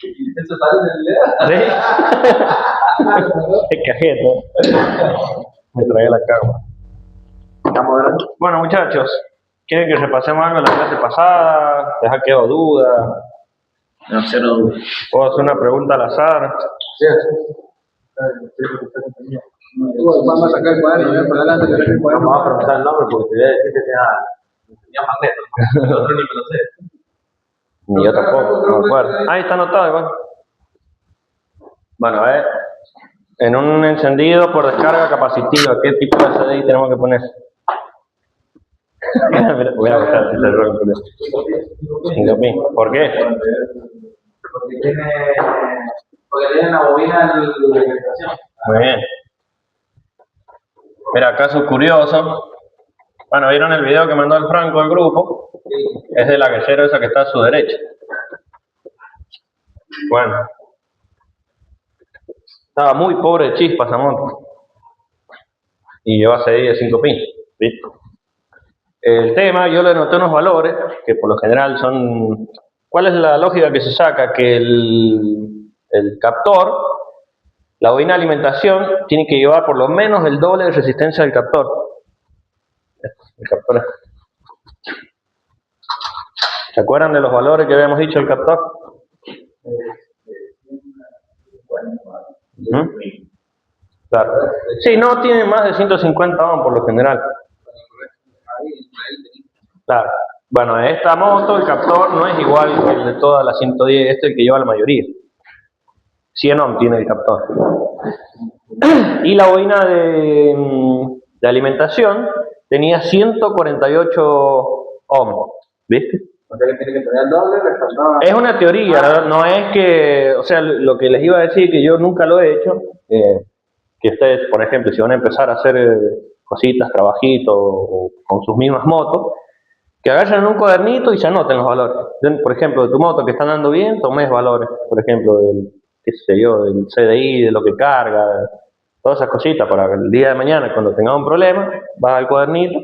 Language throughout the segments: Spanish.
¿Eso sale en el video? ¿Sí? Qué cajeta. Me trae la cama. Bueno, muchachos, ¿quieren que repasemos algo de la clase pasada? ¿Les ha quedado duda? No, cero duda. ¿Puedo hacer una pregunta al azar? Vamos a sacar el cuaderno, para adelante, que saque el cuaderno. Vamos a preguntar el nombre porque te voy a decir que tenía magneto. El otro ni me lo sé. Ni yo tampoco, no me acuerdo. Ahí está anotado igual. Bueno, a ver. En un encendido por descarga capacitiva, ¿qué tipo de CDI tenemos que poner? Voy a buscar si se rompe con eso. 5 pin. ¿Por qué? Porque tiene una bobina de alimentación. Muy bien. Mira, caso curioso. Bueno, ¿vieron el video que mandó el Franco al grupo? Es de la guerrera esa que está a su derecha. Bueno. Estaba muy pobre de chispas esa moto. Y lleva CDI de 5 pin. ¿Viste? El tema, yo le noté unos valores que por lo general son... ¿Cuál es la lógica que se saca? Que el captor, la bobina de alimentación, tiene que llevar por lo menos el doble de resistencia del captor. El captor. ¿Se acuerdan de los valores que habíamos dicho del captor? Claro. Sí, no tiene más de 150 ohms por lo general. Claro. Bueno, esta moto, el captor no es igual que el de todas las 110, este es el que lleva la mayoría. 100 ohms tiene el captor. Y la bobina de alimentación tenía 148 ohms. ¿Viste? O sea que tiene que tener el doble, Es una teoría, no es que, o sea, lo que les iba a decir, que yo nunca lo he hecho, que ustedes, por ejemplo, si van a empezar a hacer cositas, trabajitos, o con sus mismas motos, que agarren un cuadernito y se anoten los valores. Por ejemplo, de tu moto que está andando bien, tomes valores, por ejemplo, del, qué sé yo, del CDI, de lo que carga, todas esas cositas, para que el día de mañana, cuando tengas un problema, vas al cuadernito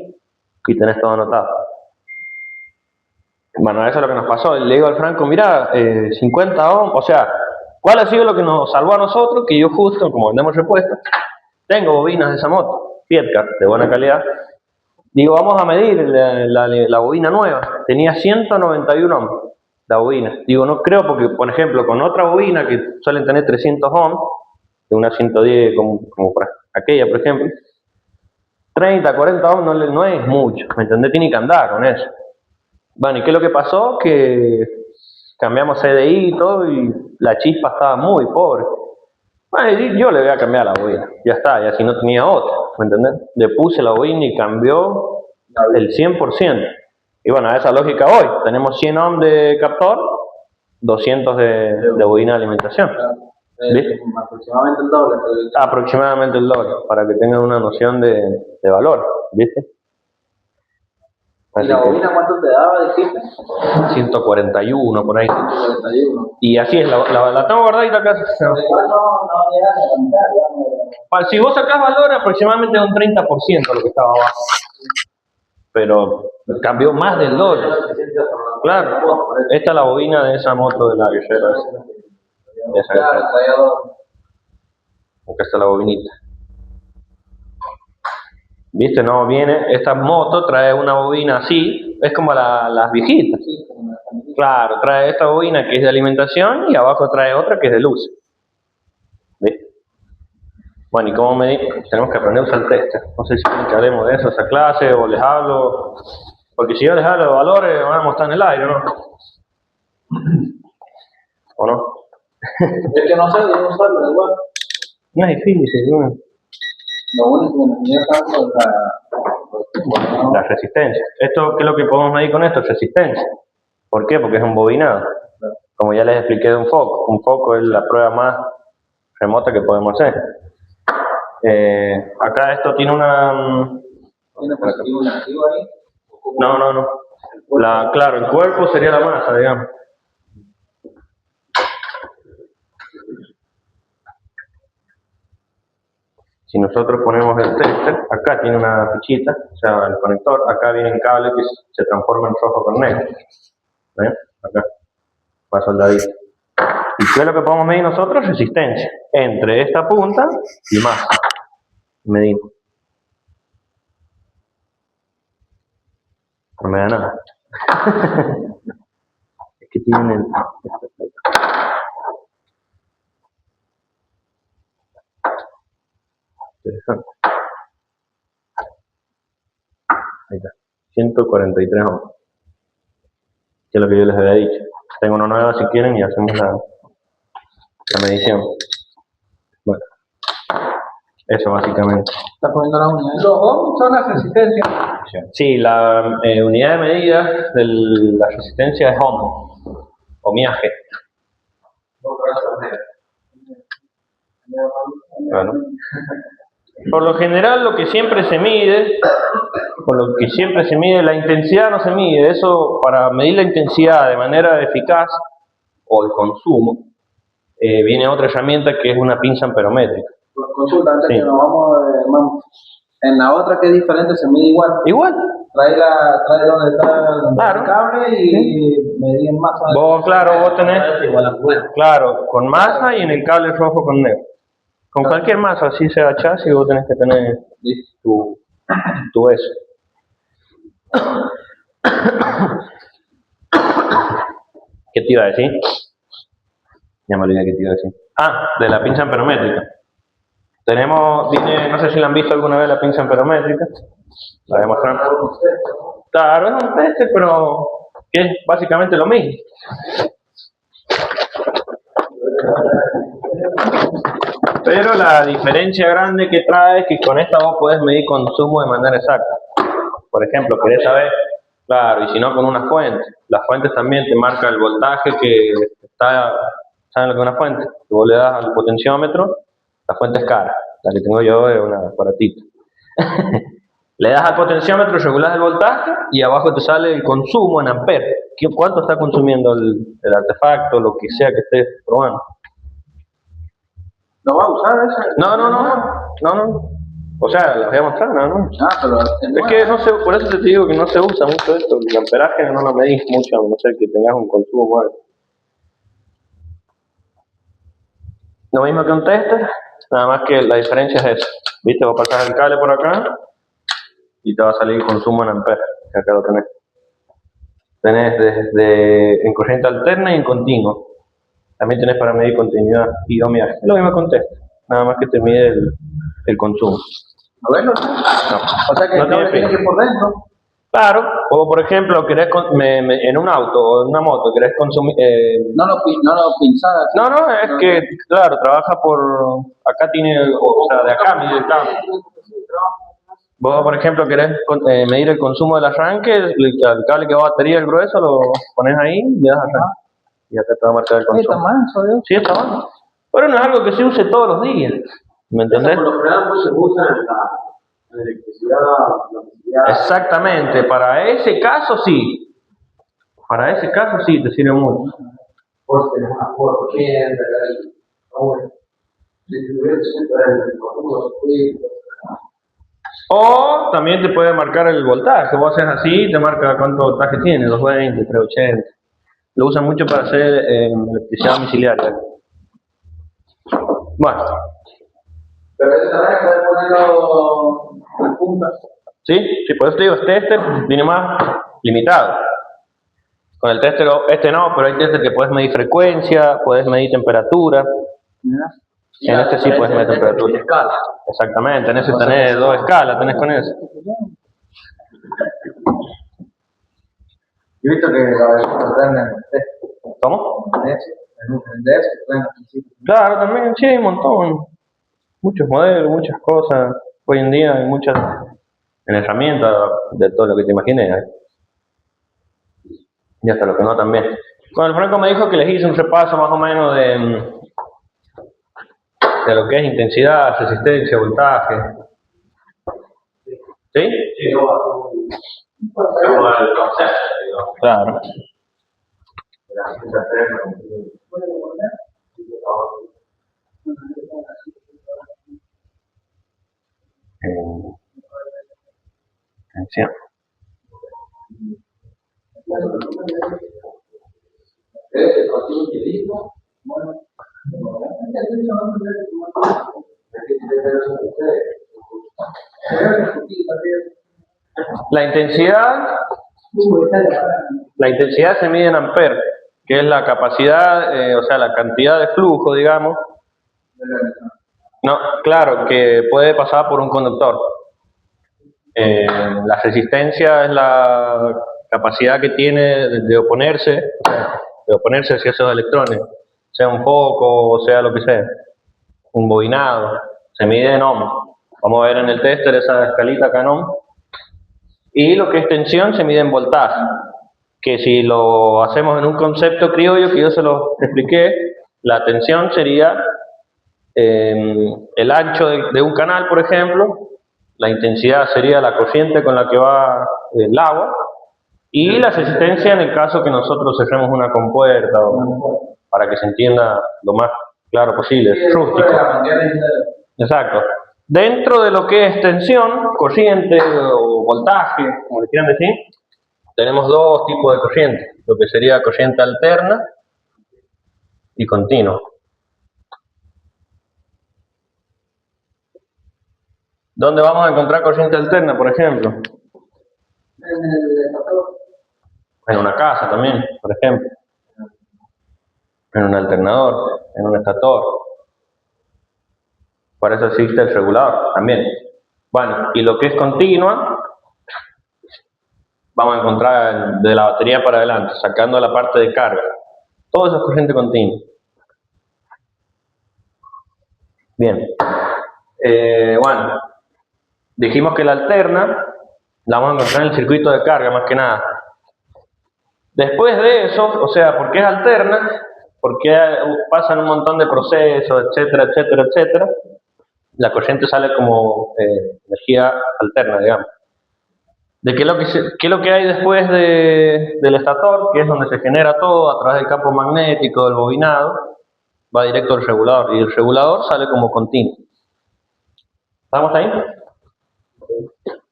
y tenés todo anotado. Bueno, eso es lo que nos pasó. Le digo al Franco, mira, 50 ohms, o sea, ¿cuál ha sido lo que nos salvó a nosotros? Que yo justo, como vendemos repuestos, tengo bobinas de esa moto, Piedcar, de buena calidad. Digo, vamos a medir la bobina nueva. Tenía 191 ohms la bobina. Digo, no creo porque, por ejemplo, con otra bobina que suelen tener 300 ohms, de una 110 como aquella, por ejemplo, 30, 40 ohms no es mucho, ¿me entendés? Tiene que andar con eso. Bueno, ¿y qué es lo que pasó? Que cambiamos CDI y todo y la chispa estaba muy pobre. Bueno, yo le voy a cambiar la bobina, ya está, ya si no tenía otra, ¿me entendés? Le puse la bobina y cambió el 100%. Y bueno, a esa lógica voy. Tenemos 100 ohms de captor, 200 de bobina de alimentación. ¿Viste? Aproximadamente el doble. Aproximadamente el doble, para que tengan una noción de valor, ¿viste? ¿Y la bobina cuánto te daba, dijiste? 141, por ahí. 141. Y así es, la tengo guardadita acá. Si vos sacás valor, aproximadamente un 30% lo que estaba abajo. Pero cambió más del doble. Claro, esta es la bobina de esa moto de la guerrera. Acá está la bobinita. ¿Viste? No viene, esta moto trae una bobina así, es como las viejitas. Claro, trae esta bobina que es de alimentación y abajo trae otra que es de luz. ¿Viste? Bueno, ¿y cómo medir? Tenemos que aprender a usar el tester. No sé si quieren que hablemos de eso, esa clase, o les hablo. Porque si yo les hablo de valores, vamos a estar en el aire, ¿no? ¿O no? Es que no sé, yo usarlo, da igual. No es difícil, ¿no? Lo único que me tenía tanto La resistencia. Esto, ¿qué es lo que podemos medir con esto? Resistencia. ¿Por qué? Porque es un bobinado. Como ya les expliqué de un foco. Un foco es la prueba más remota que podemos hacer. Acá esto tiene una... ¿Tiene positivo y negativo ahí? No. Claro, el cuerpo sería la masa, digamos. Si nosotros ponemos el tester, acá tiene una fichita, o sea, el conector, acá viene el cable que se transforma en rojo con negro. ¿Ven? Acá, va soldadito. ¿Y qué es lo que podemos medir nosotros? Resistencia. Entre esta punta y masa. Medimos. No me da nada. Es que tienen... Interesante. Ahí está. 143 ohms. Que es lo que yo les había dicho. Tengo una nueva si quieren y hacemos la medición. Bueno, eso básicamente. Está poniendo la unidad. Los ohms son las resistencias. Sí, la unidad de medida de la resistencia es ohm, ohmiaje. Bueno. Por lo general, lo que siempre se mide, la intensidad no se mide. Eso, para medir la intensidad de manera eficaz, o el consumo, viene otra herramienta que es una pinza amperométrica. Consulta, antes Sí. que nos vamos, en la otra que es diferente se mide igual. Igual. Trae donde está Claro. el cable y medir en masa. Vos, claro, vos tenés, claro, con masa y en el cable rojo con negro. Con cualquier masa, así sea chasis, vos tenés que tener tu eso. ¿Qué te iba a decir? Ya me olvidé qué te iba a decir. Ah, de la pinza amperométrica. No sé si la han visto alguna vez la pinza amperométrica. La voy a mostrar. Claro, es un tester, pero que es básicamente lo mismo. Pero la diferencia grande que trae es que con esta vos podés medir consumo de manera exacta. Por ejemplo, querés saber, claro, y si no con una fuente. Las fuentes también te marca el voltaje que está, ¿saben lo que es una fuente? Si vos le das al potenciómetro, la fuente es cara. La que tengo yo es una baratita. Le das al potenciómetro, regulás el voltaje y abajo te sale el consumo en amperes. ¿Cuánto está consumiendo el artefacto, lo que sea que estés probando? ¿Lo va a usar ese? No. O sea, las voy a mostrar, no. Pero Es que no sé, por eso te digo que no se usa mucho esto. El amperaje no lo medís mucho, a no ser que tengas un consumo bueno. Lo mismo que un tester, nada más que la diferencia es esa. ¿Viste? Vos pasás el cable por acá y te va a salir el consumo en amperes, que acá lo tenés. Tenés desde en corriente alterna y en continuo. También tenés para medir continuidad y ohmiaje. Es lo mismo con tester, nada más que te mide el consumo. A verlo. No. O sea que No el cable tiene tiene que ir por dentro. Claro, o por ejemplo, querés en un auto o en una moto, querés consumir... No lo pinzada. No, es que, claro, trabaja por... Acá tiene, o sea, de acá mide el cable. Vos, por ejemplo, querés medir el consumo del arranque, el cable que va a batería, el grueso, lo pones ahí y le das arranque. Y acá te va a marcar el consumo. Está manso, Dios. Sí, está bueno. Pero no es algo que se use todos los días. ¿Me entendés? Por lo general no se usa en la electricidad, Exactamente, para ese caso sí. Para ese caso sí te sirve mucho. Por tener una corriente, O también te puede marcar el voltaje. Vos haces así, te marca cuánto voltaje tiene, 220, 380. Lo usan mucho para hacer electricidad domiciliaria. Bueno. Pero ese también puede ponerlo en puntas. Sí, por eso te digo, el tester viene más limitado. Con el tester, este no, pero hay tester que puedes medir frecuencia, puedes medir temperatura. En este sí puedes medir temperatura. Exactamente, en ese tenés 2 escalas, tenés con eso. Yo he visto que lo traen en ¿Cómo? el DS, traen al principio. Claro, también, sí, un montón. Muchos modelos, muchas cosas. Hoy en día hay muchas herramientas de todo lo que te imagines. Y hasta lo que no también. Bueno, el Franco me dijo que les hice un repaso más o menos de lo que es intensidad, resistencia, voltaje. ¿Sí? Sí, no, el concepto, digamos. Claro. Tensión. El consumo que dijo, bueno, La intensidad se mide en amperes, que es la capacidad, o sea, la cantidad de flujo, digamos. No, claro, que puede pasar por un conductor. La resistencia es la capacidad que tiene de oponerse hacia esos electrones, sea un foco o sea lo que sea, un bobinado, se mide en ohm. Vamos a ver en el tester esa escalita acá en ohm. Y lo que es tensión se mide en voltaje, que si lo hacemos en un concepto criollo que yo se lo expliqué, la tensión sería el ancho de un canal, por ejemplo, la intensidad sería la corriente con la que va el agua, y la resistencia en el caso que nosotros cerremos una compuerta, para que se entienda lo más claro posible, rústico. Exacto. Dentro de lo que es tensión, corriente o voltaje, como le quieran decir, tenemos dos tipos de corriente, lo que sería corriente alterna y continua. ¿Dónde vamos a encontrar corriente alterna, por ejemplo? En una casa también, por ejemplo. En un alternador, en un estator. Para eso existe el regulador también. Bueno, y lo que es continua, vamos a encontrar de la batería para adelante, sacando la parte de carga. Todo eso es corriente continua. Bien. Bueno, dijimos que la alterna la vamos a encontrar en el circuito de carga, más que nada. Después de eso, o sea, ¿por qué es alterna? Porque pasan un montón de procesos, etcétera, etcétera, etcétera. La corriente sale como energía alterna, digamos. ¿De qué es lo que hay después del estator? Que es donde se genera todo a través del campo magnético, del bobinado, va directo al regulador, y el regulador sale como continuo. ¿Estamos ahí?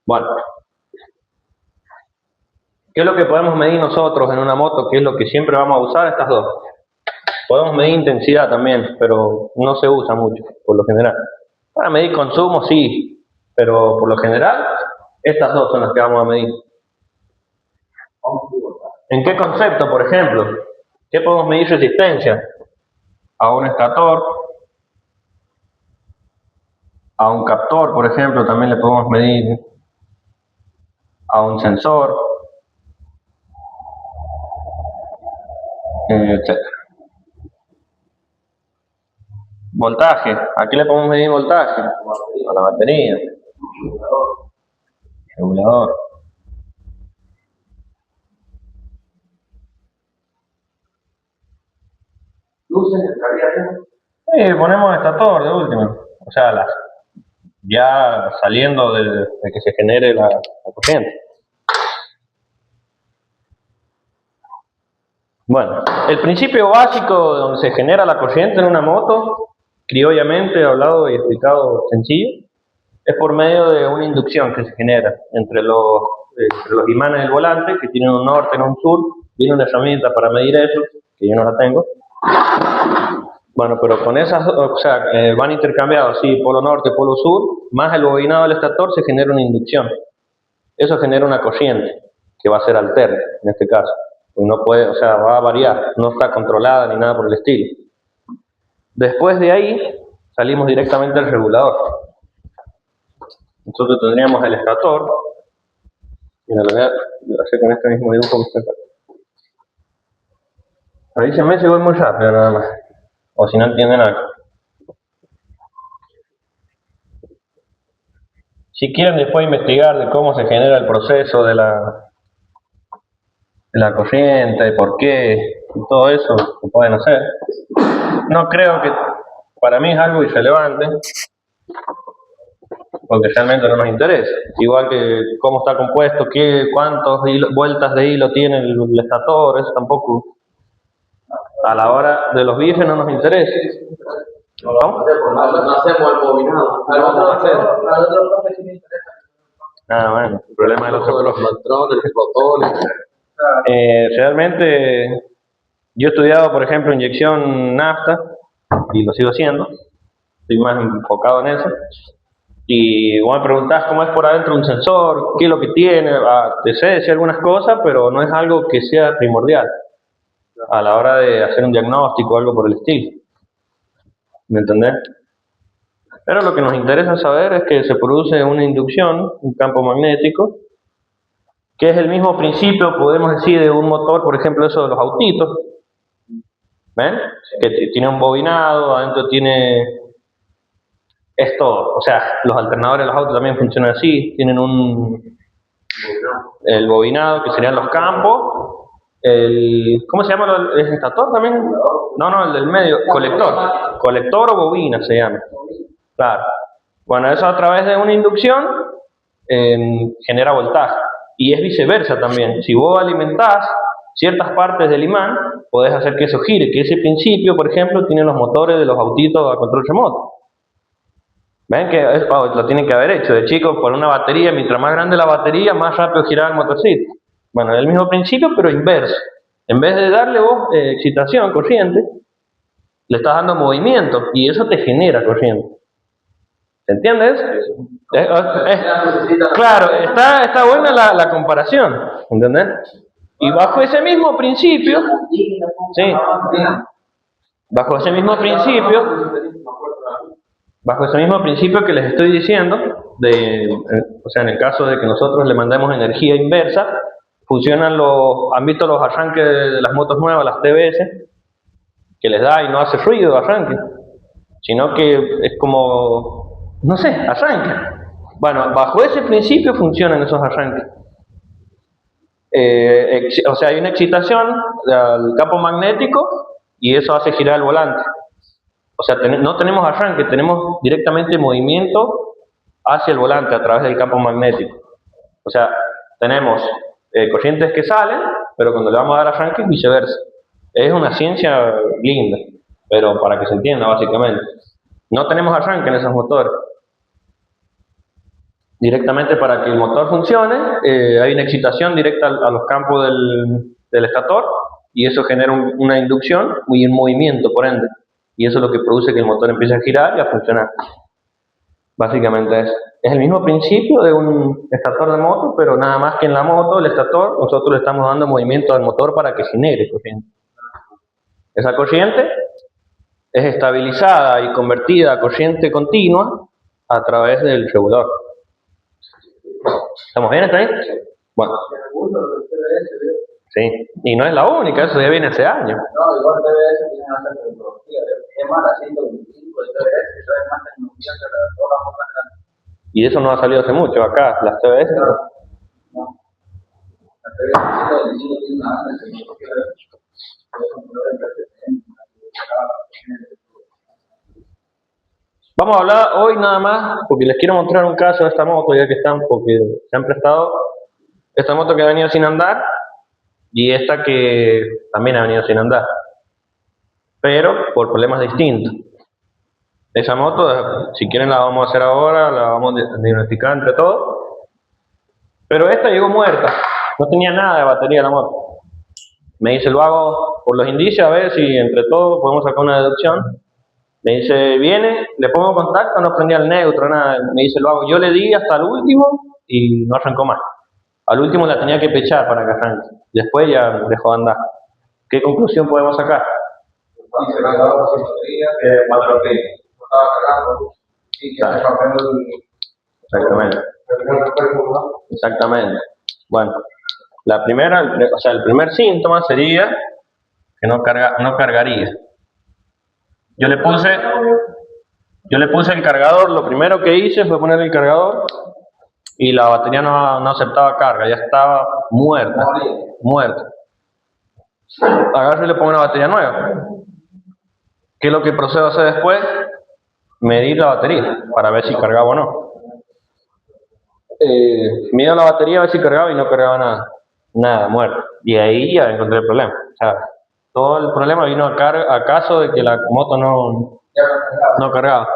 Bueno. ¿Qué es lo que podemos medir nosotros en una moto? ¿Qué es lo que siempre vamos a usar? Estas dos. Podemos medir intensidad también, pero no se usa mucho, por lo general. Para medir consumo, sí, pero por lo general, estas dos son las que vamos a medir. ¿En qué concepto, por ejemplo? ¿Qué podemos medir resistencia? A un estator, a un captor, por ejemplo, también le podemos medir, a un sensor, etc. Voltaje, ¿a qué le podemos medir voltaje? A la batería. Regulador. Luces, Ponemos estator de última. O sea, ya saliendo de que se genere la corriente. Bueno, el principio básico donde se genera la corriente en una moto, criollamente hablado y explicado sencillo, es por medio de una inducción que se genera entre los imanes del volante, que tienen un norte y un sur. Viene una herramienta para medir eso, que yo no la tengo. Bueno, pero con esas, o sea, van intercambiados, sí, polo norte, polo sur, más el bobinado del estator, se genera una inducción. Eso genera una corriente, que va a ser alterna, en este caso. No puede, o sea, va a variar, no está controlada ni nada por el estilo. Después de ahí, salimos directamente al regulador. Nosotros tendríamos el estator. Mira, lo voy a hacer con este mismo dibujo que está acá. Avísenme si voy muy rápido nada más, o si no entienden algo. Si quieren después investigar de cómo se genera el proceso de la corriente, por qué, y todo eso, lo pueden hacer. No creo que, para mí es algo irrelevante, porque realmente no nos interesa. Igual que cómo está compuesto, cuántas vueltas de hilo tiene el estator, eso tampoco, a la hora de los bifes no nos interesa. ¿No hacemos el bobinado. Bueno, el problema del otro profe. Los botones. Realmente, yo he estudiado, por ejemplo, inyección nafta, y lo sigo haciendo. Estoy más enfocado en eso. Y vos me preguntás cómo es por adentro un sensor, qué es lo que tiene. Te sé decir algunas cosas, pero no es algo que sea primordial a la hora de hacer un diagnóstico o algo por el estilo. ¿Me entendés? Pero lo que nos interesa saber es que se produce una inducción, un campo magnético, que es el mismo principio, podemos decir, de un motor, por ejemplo, eso de los autitos. ¿Ven? Que tiene un bobinado, adentro tiene esto, o sea, los alternadores de los autos también funcionan así, tienen el bobinado, que serían los campos, ¿cómo se llama? ¿El estator también? No, el del medio, colector o bobina se llama. Claro. Bueno, eso a través de una inducción genera voltaje. Y es viceversa también. Si vos alimentás ciertas partes del imán, podés hacer que eso gire. Que ese principio, por ejemplo, tiene los motores de los autitos a control remoto. ¿Ven? Que lo tienen que haber hecho. De chicos, por una batería, mientras más grande la batería, más rápido giraba el motorcito. Bueno, es el mismo principio, pero inverso. En vez de darle vos excitación, corriente, le estás dando movimiento y eso te genera corriente. ¿Se entiende eso? Claro, está buena la comparación, ¿entendés? Y bajo ese mismo principio, sí, bajo ese mismo principio que les estoy diciendo, o sea, en el caso de que nosotros le mandemos energía inversa, funcionan ¿han visto los arranques de las motos nuevas, las TBS? Que les da y no hace ruido de arranque, sino que es como, no sé, arranca. Bueno, bajo ese principio funcionan esos arranques. O sea, hay una excitación al campo magnético y eso hace girar el volante. O sea, no tenemos arranque, tenemos directamente movimiento hacia el volante a través del campo magnético. O sea, tenemos corrientes que salen, pero cuando le vamos a dar arranque es viceversa. Es una ciencia linda, pero para que se entienda básicamente. No tenemos arranque en esos motores. Directamente para que el motor funcione, hay una excitación directa a los campos del estator y eso genera una inducción y un movimiento por ende. Y eso es lo que produce que el motor empiece a girar y a funcionar. Básicamente es el mismo principio de un estator de moto, pero nada más que en la moto, el estator, nosotros le estamos dando movimiento al motor para que genere corriente. Esa corriente es estabilizada y convertida a corriente continua a través del regulador. ¿Estamos bien hasta ahí? Bueno. Sí, y no es la única, eso ya viene hace años. No, igual TBS tiene más tecnología. Es más, la 125 de TBS, eso es más tecnología que todas las otras grandes. Y eso no ha salido hace mucho acá, las TBS. No. La TBS 125 tiene una gran tecnología. Vamos a hablar hoy nada más, porque les quiero mostrar un caso de esta moto, ya que están, porque se han prestado esta moto que ha venido sin andar y esta que también ha venido sin andar, pero por problemas distintos. Esa moto, si quieren la vamos a hacer ahora, la vamos a diagnosticar entre todos, pero esta llegó muerta, no tenía nada de batería la moto. Me dice, lo hago por los indicios, a ver si entre todos podemos sacar una deducción. Me dice, viene, le pongo contacto, no prendía el neutro, nada. Me dice, lo hago. Yo le di hasta el último y no arrancó más. Al último la tenía que pechar para que arranque. Después ya dejó de andar. ¿Qué conclusión podemos sacar? Se me ha dado sin batería, cuando que estaba cargando y que se rompió Exactamente. Exactamente. Bueno, la primera, o sea, el primer síntoma sería que no cargaría. Yo le puse el cargador, lo primero que hice fue poner el cargador y la batería no aceptaba carga, ya estaba muerta. Agarro y le pongo una batería nueva. ¿Qué es lo que procedo a hacer después? Medir la batería para ver si cargaba o no. Mido la batería a ver si cargaba y no cargaba nada, muerto. Y ahí ya encontré el problema. O sea, todo el problema vino a caso de que la moto no cargaba.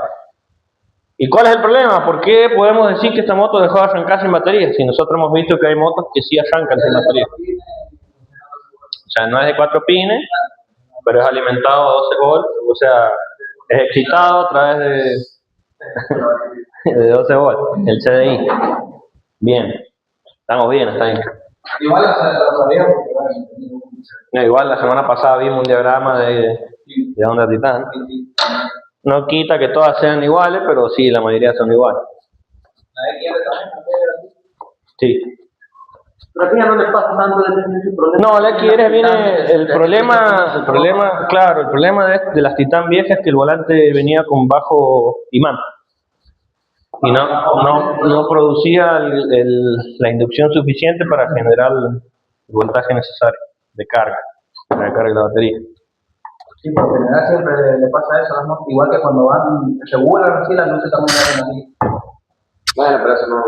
¿Y cuál es el problema? ¿Por qué podemos decir que esta moto dejó de arrancar sin batería? Si nosotros hemos visto que hay motos que sí arrancan sin batería. O sea, no es de 4 pines, pero es alimentado a 12 volts. O sea, es excitado a través de 12 volts, el CDI. Bien, estamos bien, está bien. Igual la sabía porque bueno, No, igual la semana pasada vimos un diagrama de onda titán. No quita que todas sean iguales, pero sí, la mayoría son iguales. la X también, Sí. Pero aquí ya no le pasa tanto ese problema. No, la XR viene, el problema, claro, el problema de las Titán viejas es que el volante venía con bajo imán y no producía la inducción suficiente para generar el voltaje necesario de carga, para la carga de la batería. sí, porque en general siempre le pasa eso, ¿no? Igual que cuando van, se vuelan así, las luces también hacen así. Bueno, pero eso no.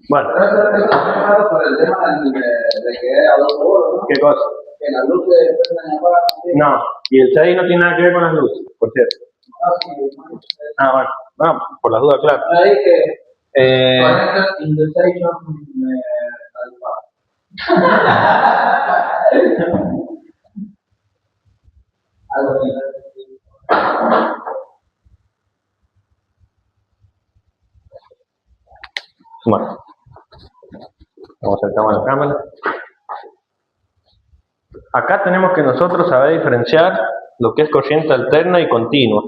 Bueno, Pero eso es raro por el tema de que es a 2 horas, ¿no? ¿qué cosa? Que las luces empiezan a apagar. No, y el CDI no tiene nada que ver con las luces, por cierto. Ah, bueno, por las dudas, claro. Ahí que Eh, connected in the station algo así. bueno, vamos a acercar la cámara. Acá tenemos que nosotros saber diferenciar lo que es corriente alterna y continua.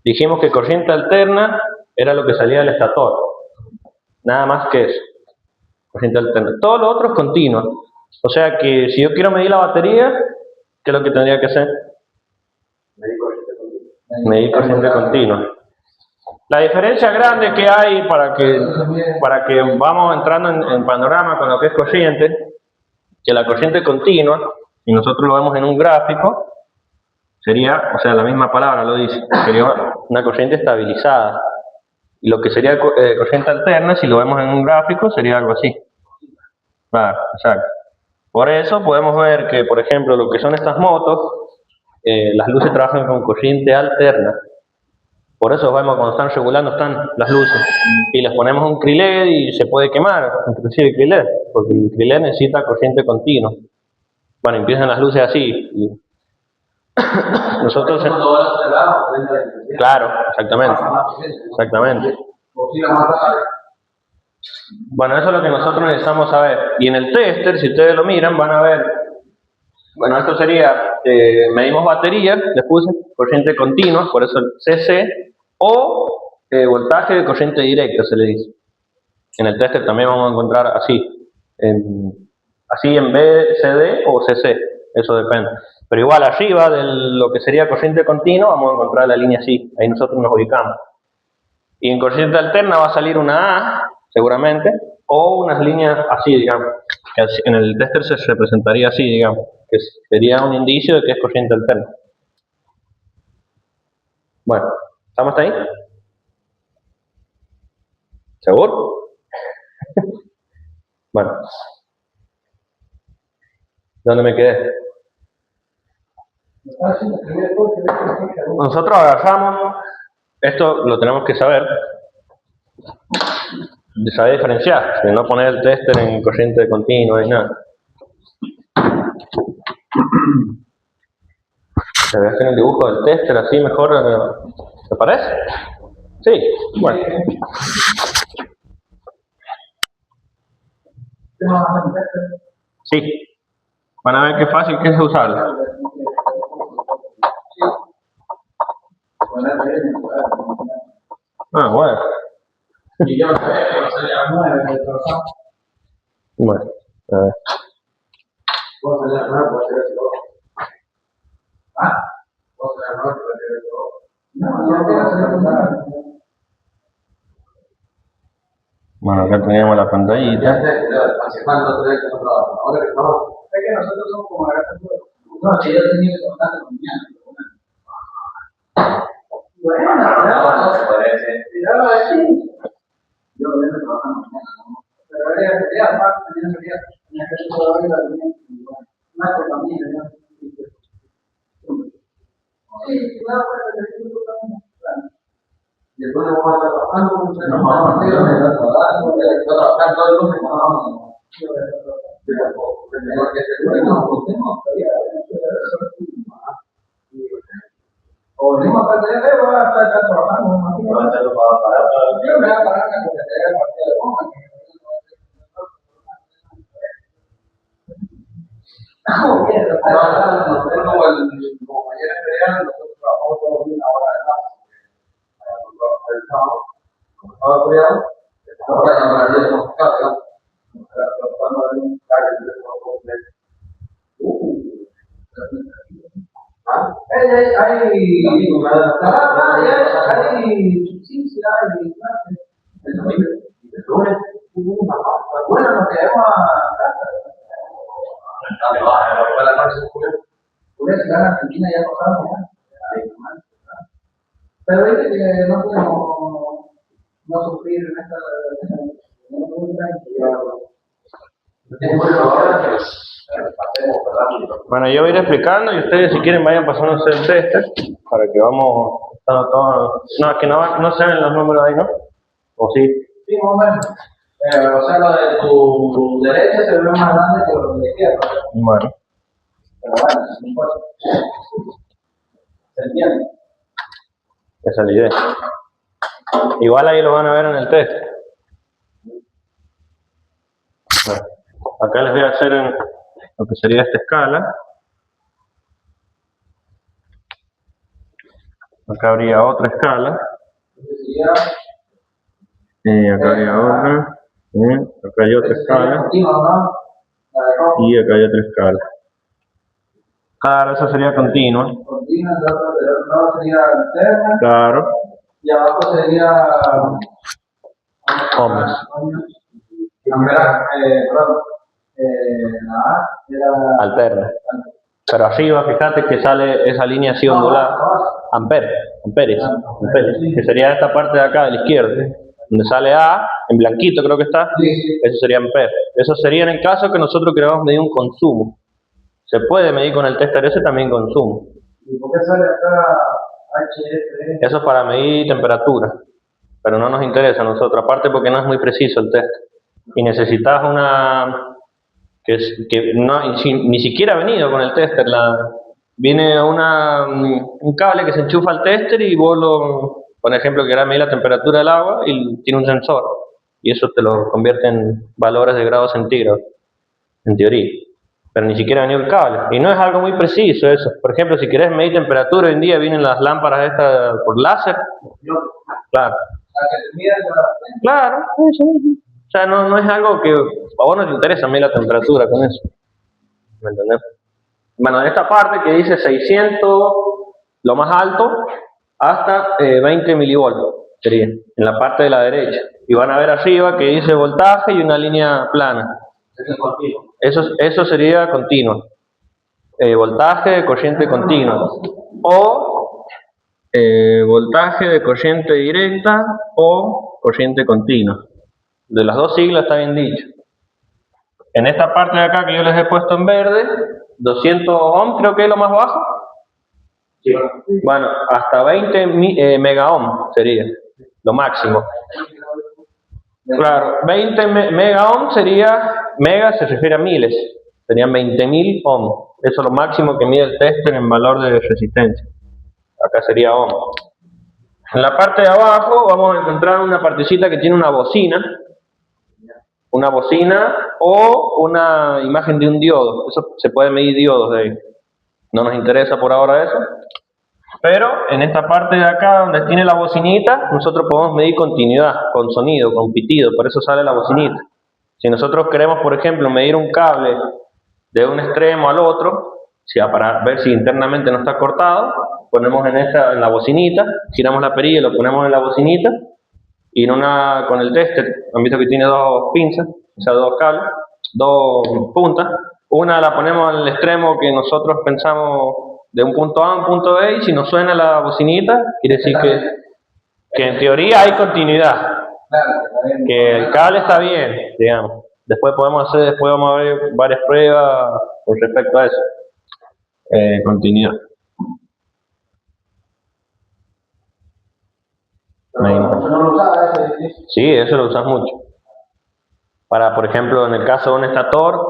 Dijimos que corriente alterna era lo que salía del estator. Nada más que eso. Corriente alterna. Todo lo otro es continua. O sea que si yo quiero medir la batería, ¿qué es lo que tendría que hacer? Medir corriente continua. La diferencia grande que hay para que vamos entrando en panorama con lo que es corriente, que la corriente continua, y nosotros lo vemos en un gráfico, sería, o sea, la misma palabra lo dice, sería una corriente estabilizada. Y lo que sería corriente alterna, si lo vemos en un gráfico, sería algo así. Claro, exacto. Por eso podemos ver que, por ejemplo, lo que son estas motos, las luces trabajan con corriente alterna. Por eso vemos cuando están regulando están las luces. Y les ponemos un criled y se puede quemar, inclusive el criled, porque el criled necesita corriente continua. Bueno, empiezan las luces así. Y nosotros... Claro, exactamente. Exactamente. Bueno, eso es lo que nosotros necesitamos saber. Y en el tester, si ustedes lo miran, van a ver... Bueno, esto sería, medimos batería, les puse, corriente continua, por eso el CC, o voltaje de corriente directa, se le dice. En el tester también vamos a encontrar así, así en BCD o CC, eso depende. Pero igual arriba de lo que sería corriente continua, vamos a encontrar la línea así, ahí nosotros nos ubicamos. Y en corriente alterna va a salir una A, seguramente, o unas líneas así, digamos, que en el tester se representaría así, digamos, que sería un indicio de que es corriente alterna. Bueno, ¿estamos hasta ahí? ¿Seguro? Bueno. ¿Dónde me quedé? Nosotros agarramos, esto lo tenemos que saber, de saber diferenciar, de no poner el tester en corriente continua y nada. Le voy a hacer un dibujo del tester así mejor, ¿te parece? Sí, bueno. Sí, van a ver qué fácil que es usarlo. Ah, bueno. Bueno, a ver. Bueno, acá teníamos la pantallita. Es que nosotros somos como no, si yo tenía que contar con mañana. Bueno, no, se puede ser. Yo lo voy a trabajar mañana, ¿no? Pero sería aparte, mañana sería que yo puedo ver la reunión. Una compañía, ¿no? Sí, claro, y después vamos a estar trabajando, nos vamos a partir, vamos a trabajar todo el lunes, Porque seguro no, tenemos todavía. O venimos a tratar de voy a estar trabajando, me imagino. Yo me voy a parar en la cafetería de partida de goma. Nosotros como compañeros crean, nosotros trabajamos todos una hora de más. El sábado, como estaba cuidado, ahora ya para el día de carga, bueno, nos quedamos a casa. En Argentina ya pasamos, pero viste que no podemos no sufrir en esta muy tranquilo. Bueno, yo voy a ir explicando y ustedes si quieren vayan pasándose el test para que vamos estando todos. No, es que no se ven los números ahí, ¿no? ¿O sí? Sí, más o menos. O sea, lo de tu derecha se ve más grande que lo de la izquierda. Bueno. Pero bueno, no importa. ¿Se entiende? Esa es la idea. Igual ahí lo van a ver en el test. Bueno, acá les voy a hacer lo que sería esta escala. Acá habría otra escala. Acá habría otra. Acá hay otra escala. Y acá hay otra escala. Claro, esa sería continua. Continua, el otro sería alterna. Claro. Y abajo sería ohmios. La A era alterna. Pero arriba, fíjate que sale esa línea así ondulada. Amperes, que sería esta parte de acá, de la izquierda, donde sale A, en blanquito creo que está, eso sería ampere. Eso sería en el caso que nosotros queramos medir un consumo. Se puede medir con el tester ese también consumo. ¿Y por qué sale acá HF? Eso es para medir temperatura, pero no nos interesa a nosotros, aparte porque no es muy preciso el test. Y necesitas que no, ni siquiera ha venido con el tester, viene un cable que se enchufa al tester y vos por ejemplo, querés medir la temperatura del agua y tiene un sensor, y eso te lo convierte en valores de grados centígrados, en teoría. Pero ni siquiera ha venido el cable, y no es algo muy preciso eso. Por ejemplo, si querés medir temperatura, hoy en día vienen las lámparas estas por láser. Claro. Claro, eso mismo. O sea, no es algo que a vos no te interesa medir la temperatura con eso. ¿Me entendés? Bueno, en esta parte que dice 600, lo más alto, hasta 20 milivoltios sería, en la parte de la derecha. Y van a ver arriba que dice voltaje y una línea plana. Eso sería continuo. Voltaje de corriente continua. O voltaje de corriente directa o corriente continua. De las dos siglas está bien dicho. En esta parte de acá que yo les he puesto en verde, 200 ohm creo que es lo más bajo. Sí. Bueno, hasta 20 mega ohm sería lo máximo. Claro, 20 mega ohm sería, mega se refiere a miles, serían 20.000 ohm. Eso es lo máximo que mide el tester en valor de resistencia. Acá sería ohm. En la parte de abajo vamos a encontrar una partecita que tiene una bocina o una imagen de un diodo. Eso se puede medir diodos de ahí. No nos interesa por ahora eso. Pero en esta parte de acá donde tiene la bocinita, nosotros podemos medir continuidad, con sonido, con pitido, por eso sale la bocinita. Si nosotros queremos, por ejemplo, medir un cable de un extremo al otro, para ver si internamente no está cortado, ponemos en la bocinita, giramos la perilla y lo ponemos en la bocinita, y con el tester, han visto que tiene dos pinzas, o sea, dos cables, dos puntas. Una la ponemos en el extremo que nosotros pensamos de un punto A a un punto B, y si nos suena la bocinita, quiere decir que en teoría hay continuidad, que el cable está bien, digamos. Después vamos a ver varias pruebas con respecto a eso. Continuidad. Sí, eso lo usas mucho. Por ejemplo, en el caso de un estator,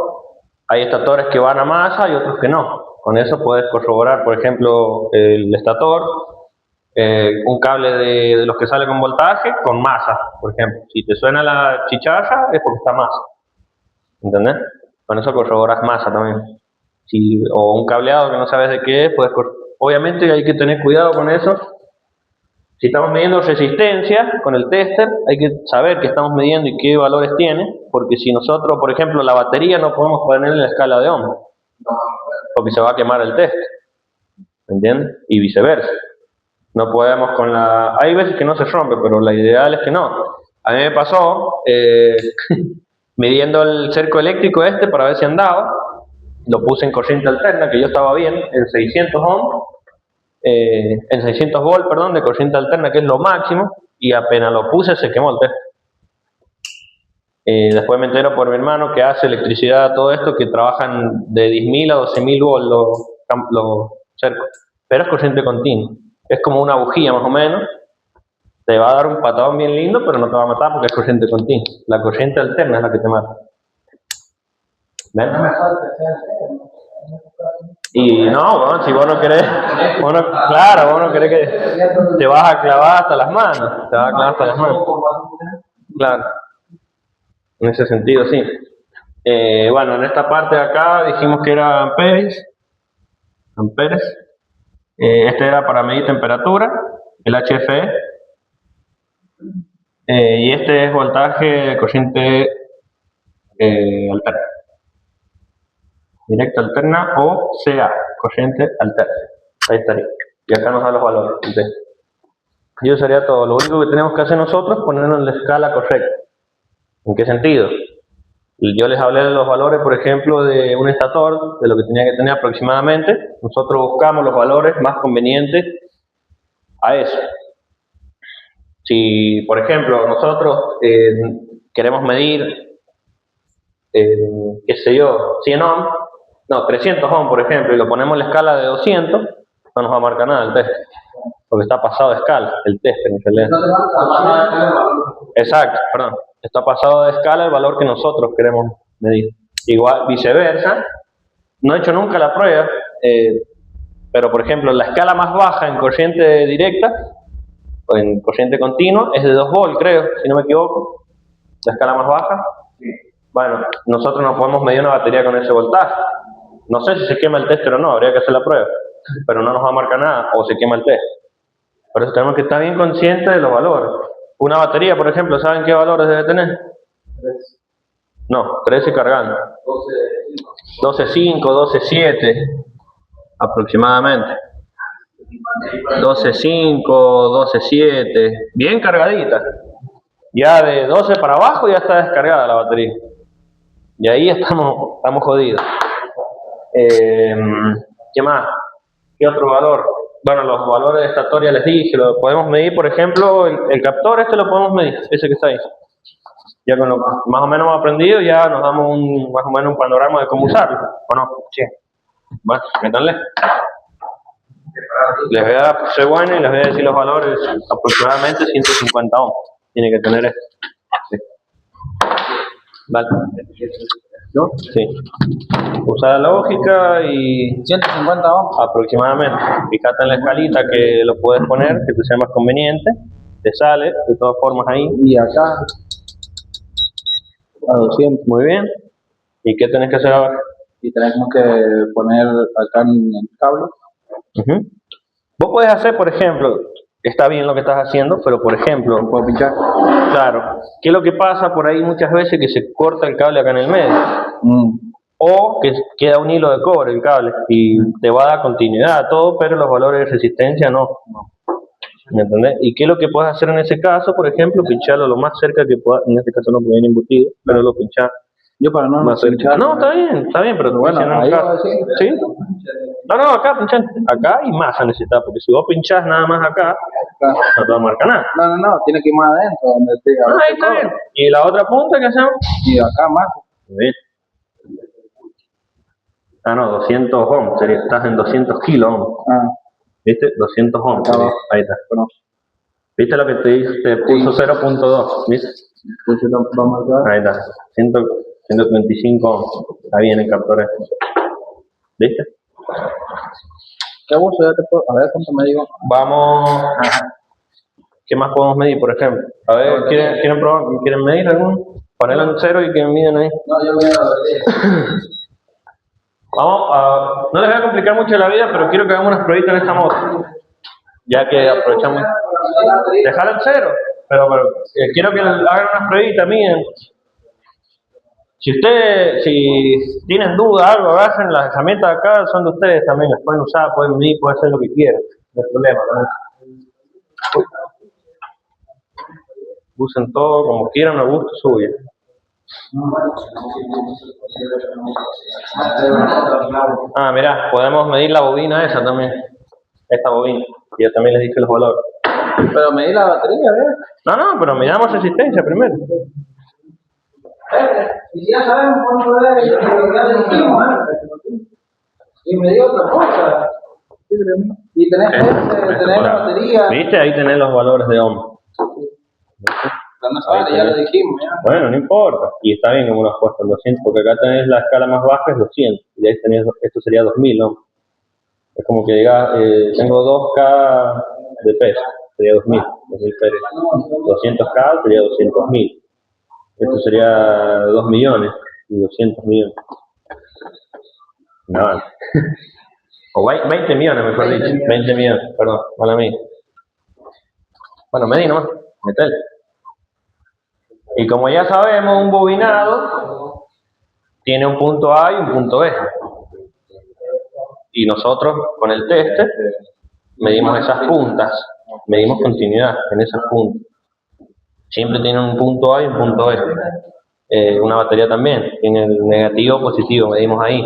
Hay estatores que van a masa y otros que no. Con eso puedes corroborar, por ejemplo, el estator, un cable de los que sale con voltaje con masa, por ejemplo. Si te suena la chicharra es porque está masa. ¿Entendés? Con eso corroboras masa también. Si, o un cableado que no sabes de qué es, obviamente hay que tener cuidado con eso. Si estamos midiendo resistencia con el tester, hay que saber qué estamos midiendo y qué valores tiene, porque si nosotros, por ejemplo, la batería no podemos poner en la escala de ohm, porque se va a quemar el test, ¿entiendes? Y viceversa. No podemos con la... Hay veces que no se rompe, pero la ideal es que no. A mí me pasó, midiendo el cerco eléctrico para ver si andaba, lo puse en corriente alterna, que yo estaba bien, en 600 ohms, en 600 volt, perdón, de corriente alterna, que es lo máximo, y apenas lo puse se quemó el test. Después me entero por mi hermano que hace electricidad, todo esto, que trabajan de 10.000 a 12.000 volts los cercos, pero es corriente continua, es como una bujía más o menos, te va a dar un patadón bien lindo, pero no te va a matar porque es corriente continua. La corriente alterna es la que te mata. ¿Ven? Y no, bueno, si vos no querés, claro, vos no querés que te vas a clavar hasta las manos, te vas a clavar hasta las manos. Claro, en ese sentido sí. Bueno, en esta parte de acá dijimos que era amperes. Este era para medir temperatura, el HFE. Y este es voltaje de corriente alterna. Directa alterna o CA, corriente alterna. Ahí estaría. Y acá nos da los valores. Y eso sería todo. Lo único que tenemos que hacer nosotros es ponerlo en la escala correcta. ¿En qué sentido? Yo les hablé de los valores, por ejemplo, de un estator, de lo que tenía que tener aproximadamente. Nosotros buscamos los valores más convenientes a eso. Si, por ejemplo, nosotros queremos medir, qué sé yo, 100 ohms, no, 300 ohms, por ejemplo, y lo ponemos en la escala de 200, no nos va a marcar nada el test, porque está pasado de escala el test en realidad. Exacto, perdón. Está pasado de escala el valor que nosotros queremos medir. Igual, viceversa, no he hecho nunca la prueba, pero por ejemplo, la escala más baja en corriente directa, o en corriente continua, es de 2 volts, creo, si no me equivoco. La escala más baja. Bueno, nosotros no podemos medir una batería con ese voltaje. No sé si se quema el tester o no, habría que hacer la prueba, pero no nos va a marcar nada, o se quema el test. Por eso tenemos que estar bien conscientes de los valores. Una batería, por ejemplo, ¿saben qué valores debe tener? 3. No, 13 cargando. 12.5, 12.7 aproximadamente. 12.5, 12.7, bien cargadita. Ya de 12 para abajo ya está descargada la batería. Y ahí estamos jodidos. ¿Qué más? ¿Qué otro valor? Bueno, los valores de estator ya les dije, lo podemos medir, por ejemplo, el captor lo podemos medir, ese que está ahí. Ya con lo que más o menos hemos aprendido, ya nos damos más o menos un panorama de cómo usarlo, ¿o no? Sí. Bueno, métanle. Les voy a ser bueno y les voy a decir los valores, aproximadamente 150 ohms. Tiene que tener esto. Sí. Vale. ¿Yo? Sí. Usar la lógica y 150 ohms. Aproximadamente. Fíjate en la escalita que lo puedes poner, que te sea más conveniente. Te sale, de todas formas ahí. Y acá a 200. Muy bien. ¿Y qué tenés que hacer ahora? Y tenemos que poner acá en el cable. Vos podés hacer, por ejemplo, está bien lo que estás haciendo, pero por ejemplo, ¿Puedo pinchar? claro, ¿qué es lo que pasa por ahí muchas veces? Que se corta el cable acá en el medio. O que queda un hilo de cobre el cable y te va a dar continuidad a todo, pero los valores de resistencia no. ¿Me entendés? ¿Y qué es lo que puedes hacer en ese caso? Por ejemplo, pincharlo lo más cerca que puedas. En este caso no puede ir embutido, pero lo pinchás. Yo para no pinchar. No, está bien, pero bueno, ahí va a decir. ¿Sí? No, acá pinchar. Acá y masa necesitas, porque si vos pinchás nada más acá, no te va a marcar nada. No, tiene que ir más adentro, donde te ahí está bien. ¿Y la otra punta qué hacemos? Y acá más. ¿Ves? No, 200 ohms, estás en 200 kilos ohms. ¿Viste? 200 ohms. Ahí está. Bueno. ¿Viste lo que te puso 0.2? ¿Viste? Ahí está. 135 está bien el captor este. ¿Viste? ¿Qué uso? Ya te puedo, a ver cuánto me digo. Vamos. ¿Qué más podemos medir, por ejemplo? A ver, ¿quieren probar? ¿Quieren medir algún? Ponelo en 0 y que miden ahí. No, yo voy a ver. Vamos a. No les voy a complicar mucho la vida, pero quiero que hagamos unas pruebitas en esta moto. Ya que aprovechamos. Dejar el 0, pero quiero que hagan unas pruebitas, miren. Si tienen duda, algo, hacen las herramientas acá, son de ustedes también, las pueden usar, pueden medir, pueden hacer lo que quieran, no hay problema, ¿no? Usen todo como quieran, a gusto suyo. Ah, mirá, podemos medir la bobina esa también, esta bobina, y yo también les dije los valores. Pero medí la batería, ¿ves? No, pero miramos resistencia primero. Y si ya sabemos cuánto es, ya le dijimos, y me dio otra cosa. Y tenés tenés la batería. ¿Viste? Ahí tenés los valores de ohm. Ya lo dijimos, ya. Bueno, no importa. Y está bien que uno has puesto el 200, porque acá tenés la escala más baja, es 200. Y ahí tenés, esto sería 2000 ohm. Es como que digas, tengo 2K de peso, sería 2000 pesos. 200K sería 200.000. Esto sería 2 millones y 200 millones. No, vale. O 20 millones, mejor dicho. 20 millones, perdón, mala mía. Bueno, medí nomás, metele. Y como ya sabemos, un bobinado tiene un punto A y un punto B. Y nosotros, con el teste, medimos esas puntas, medimos continuidad en esas puntas. Siempre tiene un punto A y un punto B. Una batería también, tiene el negativo o positivo, medimos ahí.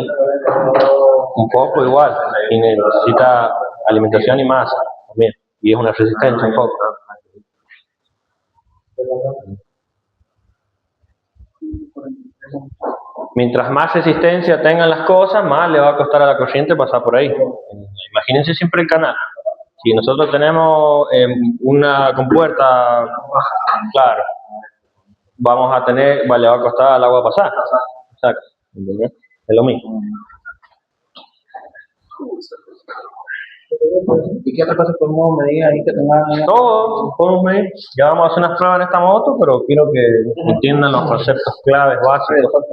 Un poco igual, necesita alimentación y masa también, y es una resistencia un poco. Mientras más resistencia tengan las cosas, más le va a costar a la corriente pasar por ahí. Imagínense siempre el canal. Si nosotros tenemos una compuerta, claro, vamos a tener, le va a costar al agua pasar. Exacto. ¿Entendés? Es lo mismo. ¿Y qué otra cosa podemos medir ahí que tengan? Todo, podemos medir. Ya vamos a hacer unas pruebas en esta moto, pero quiero que entiendan los conceptos claves básicos. ¿Por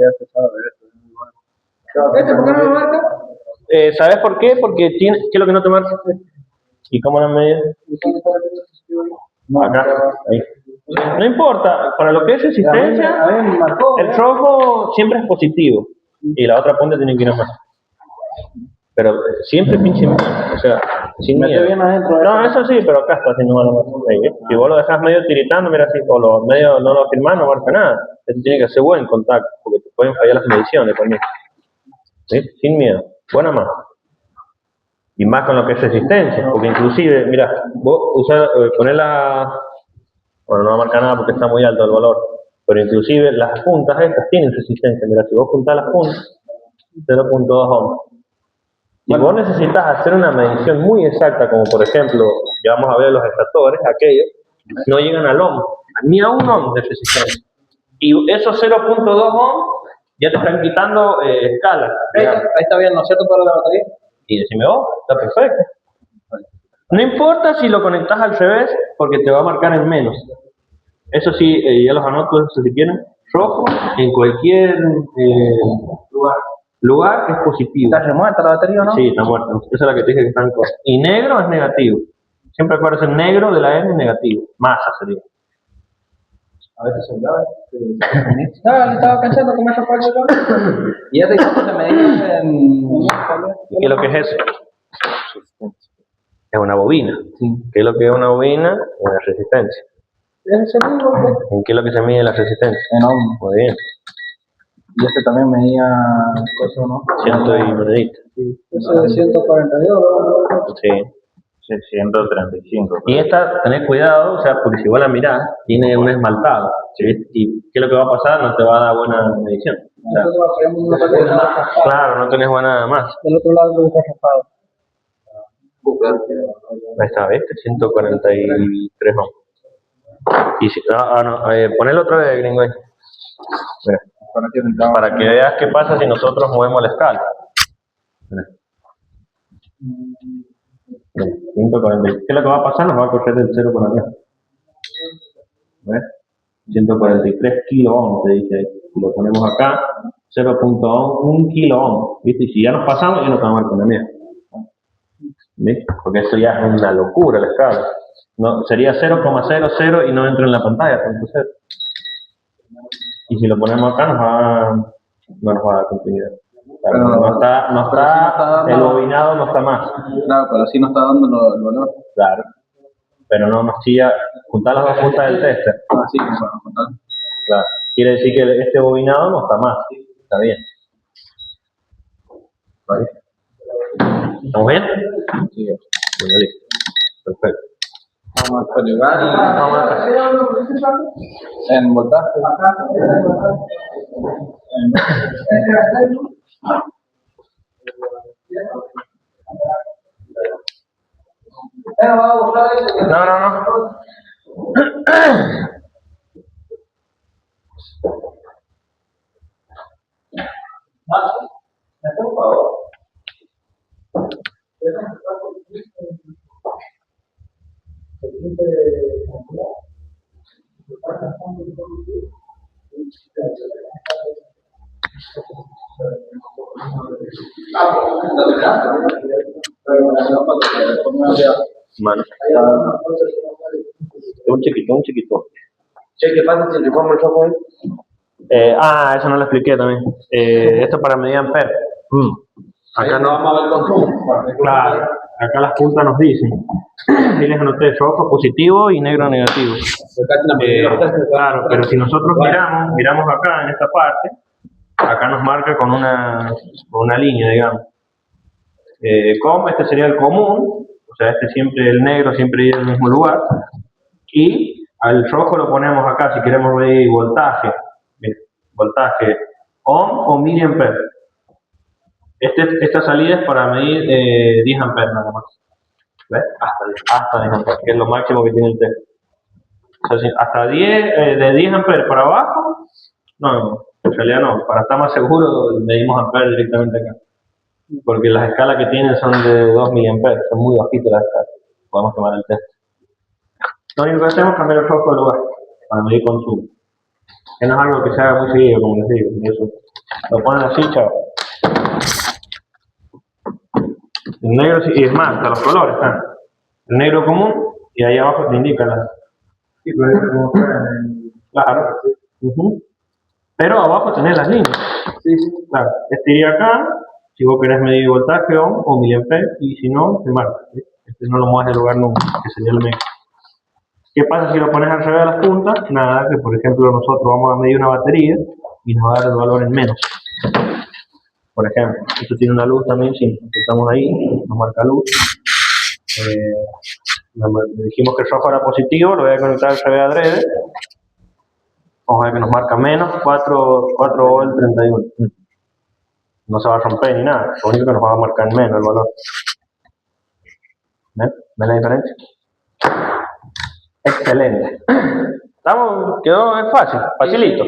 qué no lo marca? ¿Sabes por qué? Porque ¿qué es lo que no te marca? ¿Y cómo lo medís? Acá, ahí. No importa, para lo que es resistencia, el rojo siempre es positivo y la otra punta tiene que ir a más. Pero siempre pinche miedo, o sea, sin miedo. No, eso sí, pero acá está haciendo malo. Si vos lo dejas medio tiritando, mira así, o lo medio no lo firmás, no marca nada. Esto tiene que hacer buen contacto, porque te pueden fallar las mediciones también. ¿Sí? Sin miedo, buena más. Y más con lo que es resistencia, porque inclusive, mira, vos ponés la... Bueno, no va a marcar nada porque está muy alto el valor, pero inclusive las puntas estas tienen resistencia. Mira, si vos juntás las puntas, 0.2 ohms. Si vos necesitas hacer una medición muy exacta, como por ejemplo, ya vamos a ver los extractores, aquellos, no llegan al ohm, ni a un ohm de resistencia. Y esos 0.2 ohm ya te están quitando escala. Ahí está bien, ¿no es cierto, para la batería? Y decime, está perfecto. No importa si lo conectas al revés, porque te va a marcar en menos. Eso sí, ya los anoto, si quieren. Rojo, en cualquier lugar es positivo. ¿Está remuerta la batería o no? Sí, está muerta. Esa es la que te dije que está en cosa. Y negro es negativo. Siempre acuérdense, el negro de la N es negativo. Masa sería. A veces se olvidaba. No, estaba pensando cómo eso fue el y ya te dije que se medía en... ¿Qué es lo que es eso? Es una bobina. ¿Qué es lo que es una bobina? Una resistencia. ¿En qué es lo que se mide la resistencia? En ohm. Muy bien. Y este también medía cosas, ¿no? Ciento y monedita. Sí. Ese de 142, ¿no? Sí. 135. Y esta, tenés cuidado, o sea, porque si vos la mirás, tiene un esmaltado. ¿Sí? Y qué es lo que va a pasar, no te va a dar buena medición. O sea, claro, no tenés buena más. Del otro lado lo está raspado. Ahí está, ¿ves? 143 ohms. Y si, ponelo otra vez, gringo ahí. Mira. Para que veas qué pasa si nosotros movemos la escala. Mira. 140. ¿Qué es lo que va a pasar? Nos va a correr el 0 por acá. ¿Ves? 143 kilo ohm, te dice ahí. Si lo ponemos acá, 0.1 kilo ohm. ¿Viste? Y si ya nos pasamos, ya nos vamos a poner mierda. ¿Viste? Porque eso ya es una locura la escala. No, sería 0,00 y no entra en la pantalla, punto cero. Y si lo ponemos acá, no nos va a dar continuidad. Claro, Pero no está, el bobinado no está más. Claro, pero sí nos está dando el valor. Claro. Pero no nos chilla juntar las dos puntas del tester. Así que para contar. Claro. Quiere decir que este bobinado no está más. Está bien. Vale. ¿Estamos bien? Sí. Bueno, listo. Perfecto. Vamos a calibrar y Vamos a hacer. en voltaje. No. Mano. Un chiquito. Che, ¿qué pasa si le pongo el software? Eso no lo expliqué también. Esto para medir amperes. Acá no vamos a ver el consumo. Claro, acá las puntas nos dicen. Ahí les anoté rojo positivo y negro negativo. Claro, pero si nosotros miramos acá en esta parte, acá nos marca con una línea, digamos. Como este sería el común, o sea, el negro siempre iría al mismo lugar. Y al rojo lo ponemos acá si queremos medir voltaje. Voltaje ohm o miliampere. Esta salida es para medir 10 amperes nada más. ¿Ves? Hasta 10 amperes, que es lo máximo que tiene el test. O sea, hasta 10, de 10 amperes para abajo, no, en realidad no. Para estar más seguro, medimos amperes directamente acá. Porque las escalas que tienen son de 2 miliamperes, son muy bajitas las escalas. Podemos tomar el test. Lo único que hacemos es cambiar el foco de lugar para medir consumo. Que no es algo que se haga muy seguido, como les digo. Eso. Lo ponen así, chao. El negro, y es más, hasta los colores están. El negro común, y ahí abajo te indica la. Sí, pero es como Claro. Pero abajo tenés las líneas. sí. Claro. Este iría acá, si vos querés medir voltaje o miliampere, y si no, te marca. Este no lo mueves de lugar nunca, que sería el negro. ¿Qué pasa si lo pones al revés de las puntas? Nada, que por ejemplo nosotros vamos a medir una batería y nos va a dar el valor en menos. Por ejemplo, esto tiene una luz también, si estamos ahí, nos marca luz. Dijimos que el rojo era positivo, lo voy a conectar al revés adrede. Vamos a ver que nos marca menos 4 volt 31. No se va a romper ni nada, lo único que nos va a marcar menos el valor. ¿Ven la diferencia? Excelente. Es fácil, facilito.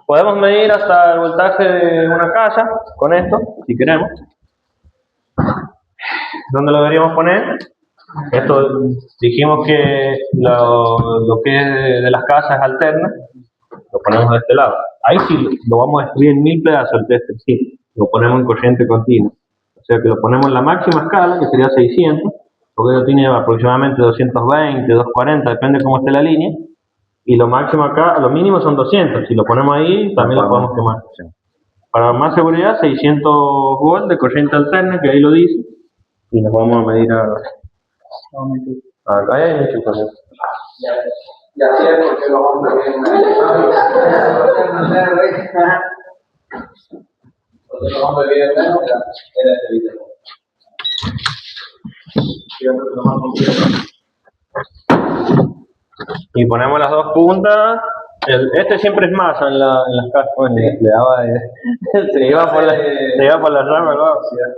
Podemos medir hasta el voltaje de una casa con esto, si queremos. ¿Dónde lo deberíamos poner? Esto dijimos que lo que es de las casas es alterna, lo ponemos de este lado. Ahí sí lo vamos a destruir en 1000 pedazos el tester, sí, lo ponemos en corriente continua. O sea que lo ponemos en la máxima escala, que sería 600, porque eso tiene aproximadamente 220, 240, depende cómo esté la línea. Y lo máximo acá, lo mínimo son 200, si lo ponemos ahí también lo podemos quemar. Para más seguridad, 600 volts de corriente alterna, que ahí lo dice, y nos vamos a medir a... Acá hay un enchufe. Y así es porque los hombres vienen los hombres vienen menos, era este video. Y ponemos las dos puntas. Este siempre es masa en las casas. Le daba se iba por la rama.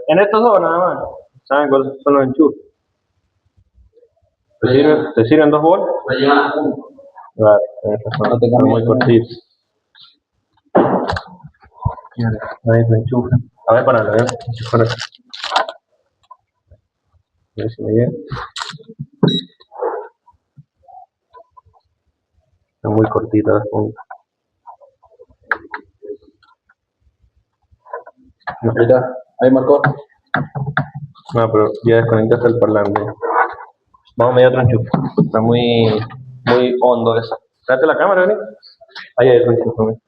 En estos dos nada más. ¿Saben cuáles son los enchufes? ¿Te sirven 2 volts? Me llevan a punto. Claro, son muy cortitos. Ahí se enchufa. A ver, para ver. Enchufar. A ver si me llega. Está muy cortita la punta. Ahí está, ahí marcó. No, pero ya desconectaste el parlante. Vamos a medir otro enchufe. Está muy hondo eso. Trate la cámara, ¿vení? Ahí hay otro enchufe.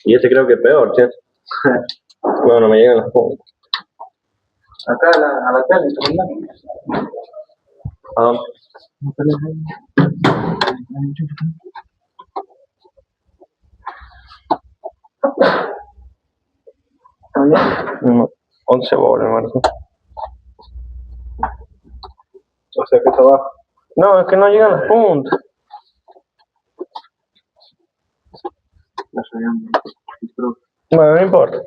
Y este creo que es peor, che. Bueno, no me llegan las puntas. Acá a la tele, ¿no? ¿A dónde? No, 11 bolas, Marco. O sea que está abajo. No, es que no llegan las puntas. Bueno, no importa.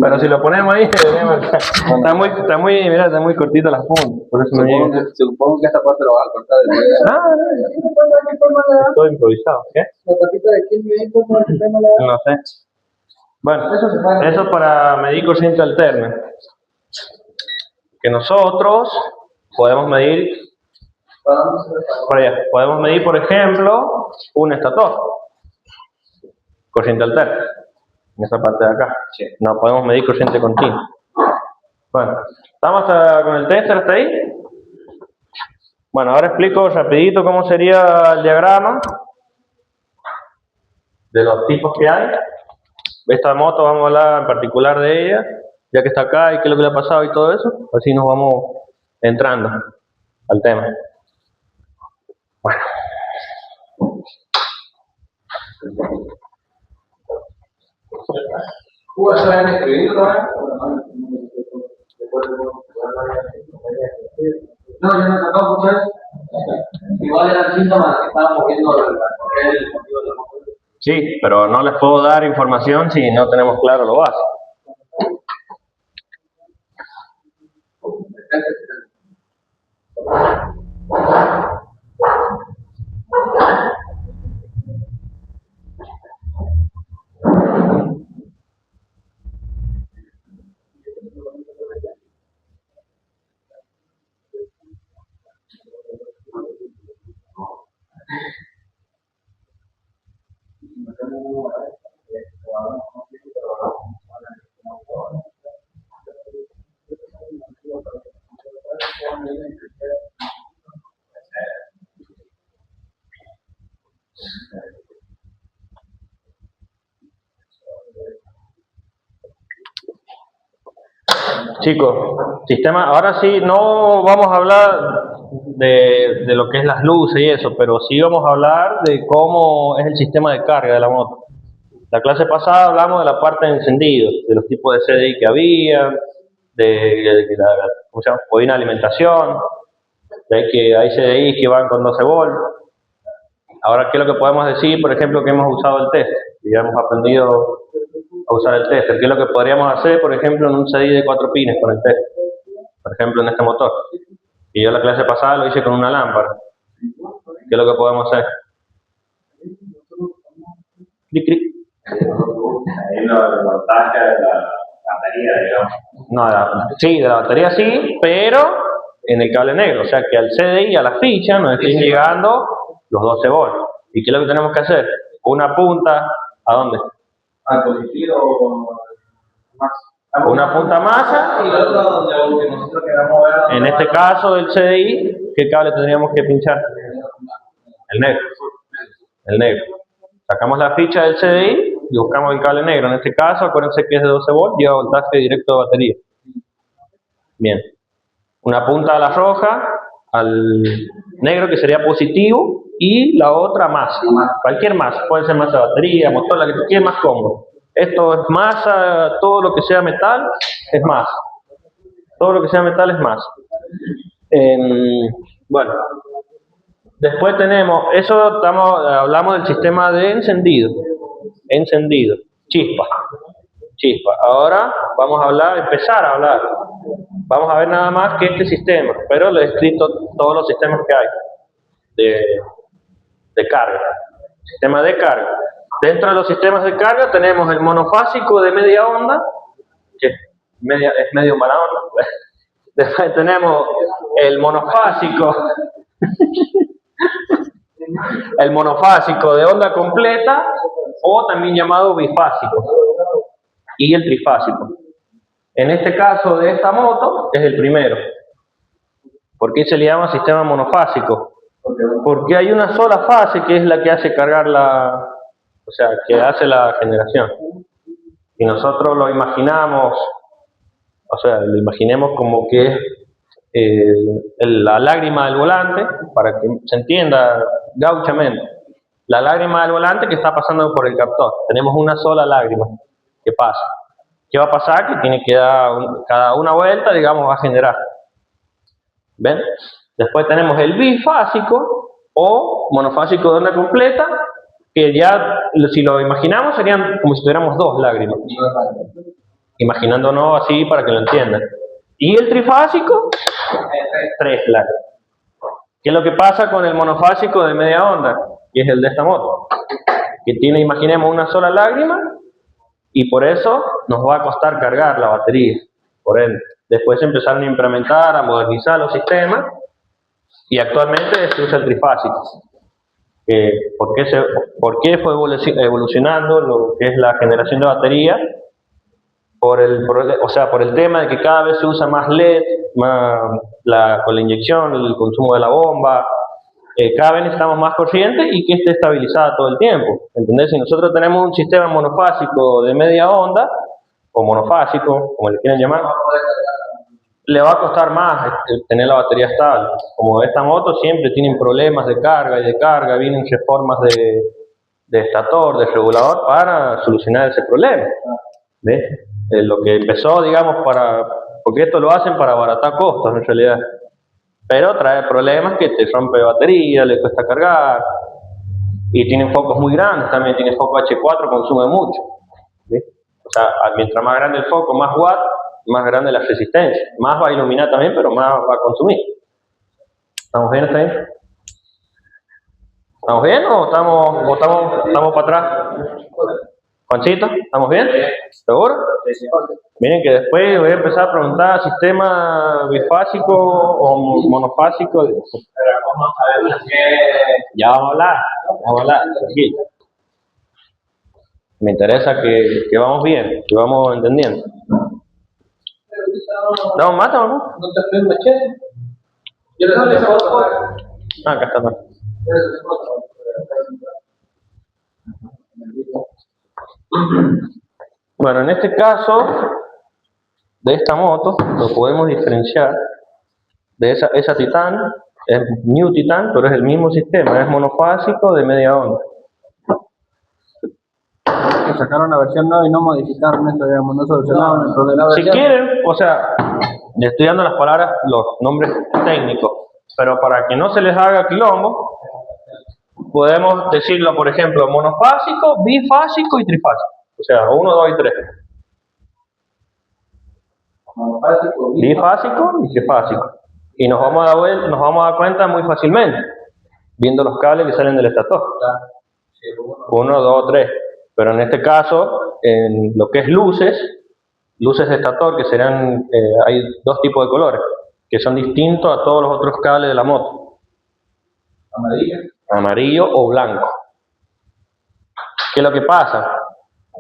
Pero si lo ponemos ahí, debería marcar. Está muy cortita las puntas, por eso no llega. Supongo que esta parte lo vas a cortar después. No, todo improvisado. ¿Qué? La patita de quién me dijo con el tema de No sé. Bueno, eso es para medir corriente alterna. Que nosotros podemos medir, por allá, podemos medir, por ejemplo, un estator. Corriente alterna. En esta parte de acá. Sí. No podemos medir corriente continua. Bueno, ¿estamos con el tester hasta ahí? Bueno, ahora explico rapidito cómo sería el diagrama de los tipos que hay. Esta moto vamos a hablar en particular de ella, ya que está acá y qué es lo que le ha pasado y todo eso. Así nos vamos entrando al tema. Bueno. ¿Tú sabes escribir todavía? No, yo no tocaba escuchar. Igual eran síntomas que estaban moviendo el motivo de la moto. Sí, pero no les puedo dar información si no tenemos claro lo básico. Chicos, sistema, ahora sí no vamos a hablar de lo que es las luces y eso, pero sí vamos a hablar de cómo es el sistema de carga de la moto. La clase pasada hablamos de la parte de encendido, de los tipos de CDI que había, de la ¿cómo se llama? Bobina de alimentación, de que hay CDI que van con 12 volts. Ahora, ¿qué es lo que podemos decir? Por ejemplo, que hemos usado el test, y ya hemos aprendido a usar el tester. ¿Qué es lo que podríamos hacer, por ejemplo, en un CDI de 4 pines con el tester? Por ejemplo, en este motor. Y yo la clase pasada lo hice con una lámpara. ¿Qué es lo que podemos hacer? Clic, clic. Ahí lo voltaje de la batería, digamos. No, sí, de la batería sí, pero en el cable negro. O sea, que al CDI, a la ficha, nos estén llegando los 12 volts. ¿Y qué es lo que tenemos que hacer? Una punta, ¿a dónde? Al positivo más. Una punta masa. Y el otro donde nosotros queramos ver. En este caso del CDI, ¿qué cable tendríamos que pinchar? El negro. El negro. Sacamos la ficha del CDI y buscamos el cable negro. En este caso, acuérdense que es de 12 volts, lleva voltaje directo de batería. Bien. Una punta a la roja, al negro que sería positivo, y la otra masa. Cualquier masa. Puede ser masa de batería, motor, la que tú quieras, más cómodo. Esto es masa, todo lo que sea metal es masa. Todo lo que sea metal es masa. Bueno. Después tenemos, hablamos del sistema de encendido. Encendido. Chispa. Chispa. Ahora vamos a empezar a hablar. Vamos a ver nada más que este sistema, pero lo he escrito todos los sistemas que hay de carga. Sistema de carga. Dentro de los sistemas de carga tenemos el monofásico de media onda, que es medio mala onda. Después tenemos el monofásico, el monofásico de onda completa, o también llamado bifásico, y el trifásico. En este caso de esta moto es el primero. ¿Por qué se le llama sistema monofásico? Porque hay una sola fase que es la que hace cargar o sea, que hace la generación. Y nosotros lo imaginamos, o sea, lo imaginemos como que es la lágrima del volante, para que se entienda gauchamente. La lágrima del volante que está pasando por el captor. Tenemos una sola lágrima que pasa. ¿Qué va a pasar? Que tiene que dar cada una vuelta, digamos, va a generar. ¿Ven? Después tenemos el bifásico o monofásico de onda completa, que ya, si lo imaginamos, serían como si tuviéramos dos lágrimas. Imaginándonos así para que lo entiendan. Y el trifásico, tres lágrimas. ¿Qué es lo que pasa con el monofásico de media onda? Que es el de esta moto. Que tiene, imaginemos, una sola lágrima y por eso nos va a costar cargar la batería. Por ende, después empezaron a implementar, a modernizar los sistemas y actualmente se usa el trifásico. ¿Por qué fue evolucionando lo que es la generación de batería? Por el tema de que cada vez se usa más LED, con la inyección, el consumo de la bomba, cada vez necesitamos más corriente y que esté estabilizada todo el tiempo. ¿Entendés? Si nosotros tenemos un sistema monofásico de media onda, o monofásico, como le quieran llamar, le va a costar más tener la batería estable. Como esta moto siempre tienen problemas de carga y de carga, vienen reformas de estator, de regulador para solucionar ese problema. ¿Ves? Lo que empezó, digamos, porque esto lo hacen para abaratar costos en realidad, pero trae problemas que te rompe batería, le cuesta cargar, y tienen focos muy grandes, también tiene foco H4, consume mucho. ¿Ves? O sea, mientras más grande el foco, más watt, más grande la resistencia, más va a iluminar también, pero más va a consumir. ¿Estamos bien hasta ahí? ¿Estamos bien o estamos para atrás? Juancito, ¿estamos bien? ¿Seguro? Miren que después voy a empezar a preguntar sistema bifásico o monofásico. Pero ¿cómo sabemos que...? Ya vamos a hablar, tranquilo. Me interesa que vamos bien, que vamos entendiendo. ¿Estamos más, o no? ¿No te fue un machete? Yo le doy esa foto. Acá está. Bueno, en este caso de esta moto lo podemos diferenciar de esa Titan, es New Titan, pero es el mismo sistema, es monofásico de media onda. Sacaron una versión nueva y no modificaron esto, digamos, no solucionaron el problema. Si quieren, o sea, le estoy dando las palabras, los nombres técnicos, pero para que no se les haga quilombo, podemos decirlo, por ejemplo, monofásico, bifásico y trifásico. O sea, 1, 2 y 3. Bifásico y trifásico. Y nos vamos a dar cuenta muy fácilmente, viendo los cables que salen del estator. 1, 2, 3. Pero en este caso, en lo que es luces de estator, que serán, hay dos tipos de colores, que son distintos a todos los otros cables de la moto. Amarillo o blanco. ¿Qué es lo que pasa?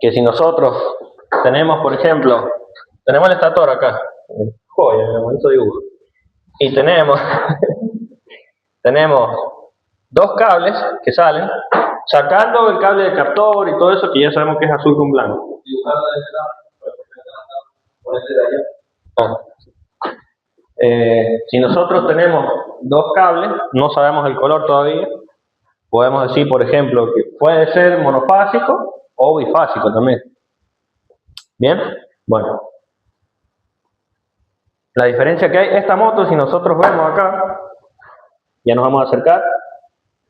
Que si nosotros tenemos, por ejemplo, tenemos el estator acá, joya, en el momento dibujo, y tenemos dos cables que salen, sacando el cable de captor y todo eso, que ya sabemos que es azul con blanco. Si nosotros tenemos dos cables, no sabemos el color todavía, podemos decir, por ejemplo, que puede ser monofásico o bifásico también. ¿Bien? Bueno. La diferencia que hay, esta moto, si nosotros vemos acá, ya nos vamos a acercar,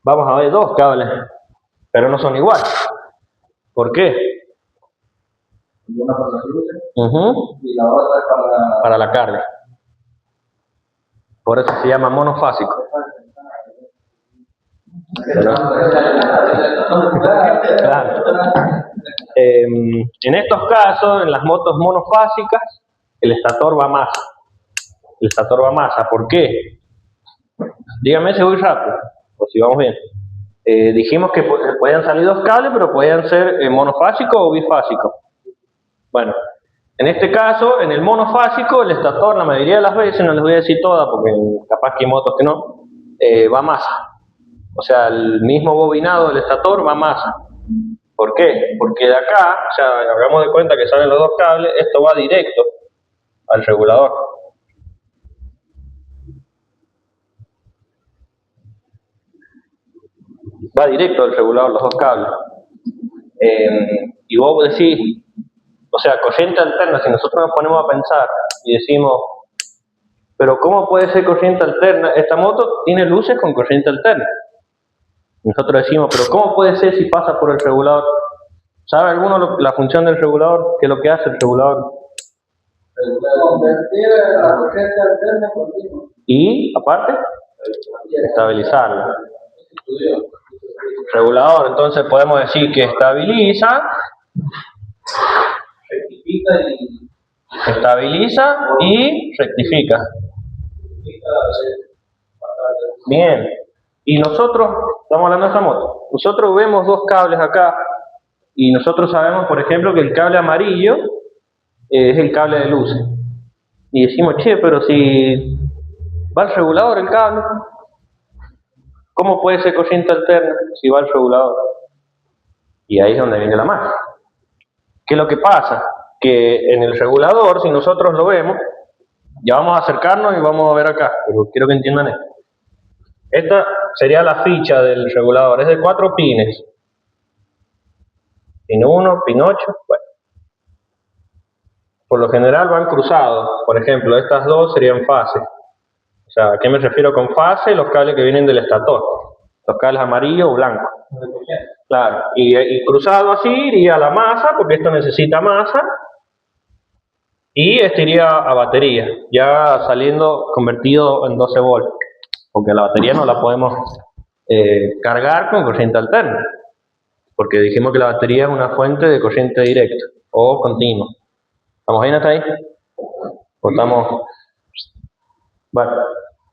vamos a ver dos cables, pero no son iguales. ¿Por qué? Una para las luces y la otra para la carga. Por eso se llama monofásico. Claro. En estos casos, en las motos monofásicas, el estator va más. El estator va más. ¿Por qué? Dígame si voy rápido, o si vamos bien. Dijimos que podían salir dos cables, pero podían ser monofásico o bifásico. Bueno, en este caso, en el monofásico, el estator, la mayoría de las veces, no les voy a decir todas, porque capaz que hay motos que no, va masa. O sea, el mismo bobinado del estator va masa. ¿Por qué? Porque de acá, o sea, hagamos de cuenta que salen los dos cables, esto va directo al regulador. Va directo al regulador, los dos cables. Y vos decís, o sea, corriente alterna, si nosotros nos ponemos a pensar y decimos, pero ¿cómo puede ser corriente alterna? Esta moto tiene luces con corriente alterna. Nosotros decimos, pero ¿cómo puede ser si pasa por el regulador? ¿Sabe alguno la función del regulador? ¿Qué es lo que hace el regulador? Convertir la corriente alterna continua. Y, aparte, estabilizarla. Regulador, entonces podemos decir que estabiliza y rectifica. Bien. Y nosotros, estamos hablando de esta moto, nosotros vemos dos cables acá y nosotros sabemos, por ejemplo, que el cable amarillo es el cable de luces. Y decimos, che, pero si va al regulador el cable, ¿cómo puede ser corriente alterna si va al regulador? Y ahí es donde viene la magia. ¿Qué es lo que pasa? Que en el regulador, si nosotros lo vemos, ya vamos a acercarnos y vamos a ver acá, pero quiero que entiendan esto. Esta sería la ficha del regulador, es de 4 pines. Pin 1, pin 8, bueno. Por lo general van cruzados, por ejemplo, estas dos serían fase. O sea, ¿a qué me refiero con fase? Los cables que vienen del estator, los cables amarillo o blanco. Claro, y cruzado así iría a la masa, porque esto necesita masa, y este iría a batería, ya saliendo convertido en 12 volts, porque la batería no la podemos cargar con corriente alterna, porque dijimos que la batería es una fuente de corriente directa o continua. ¿Estamos bien hasta ahí? ¿O estamos? Bueno,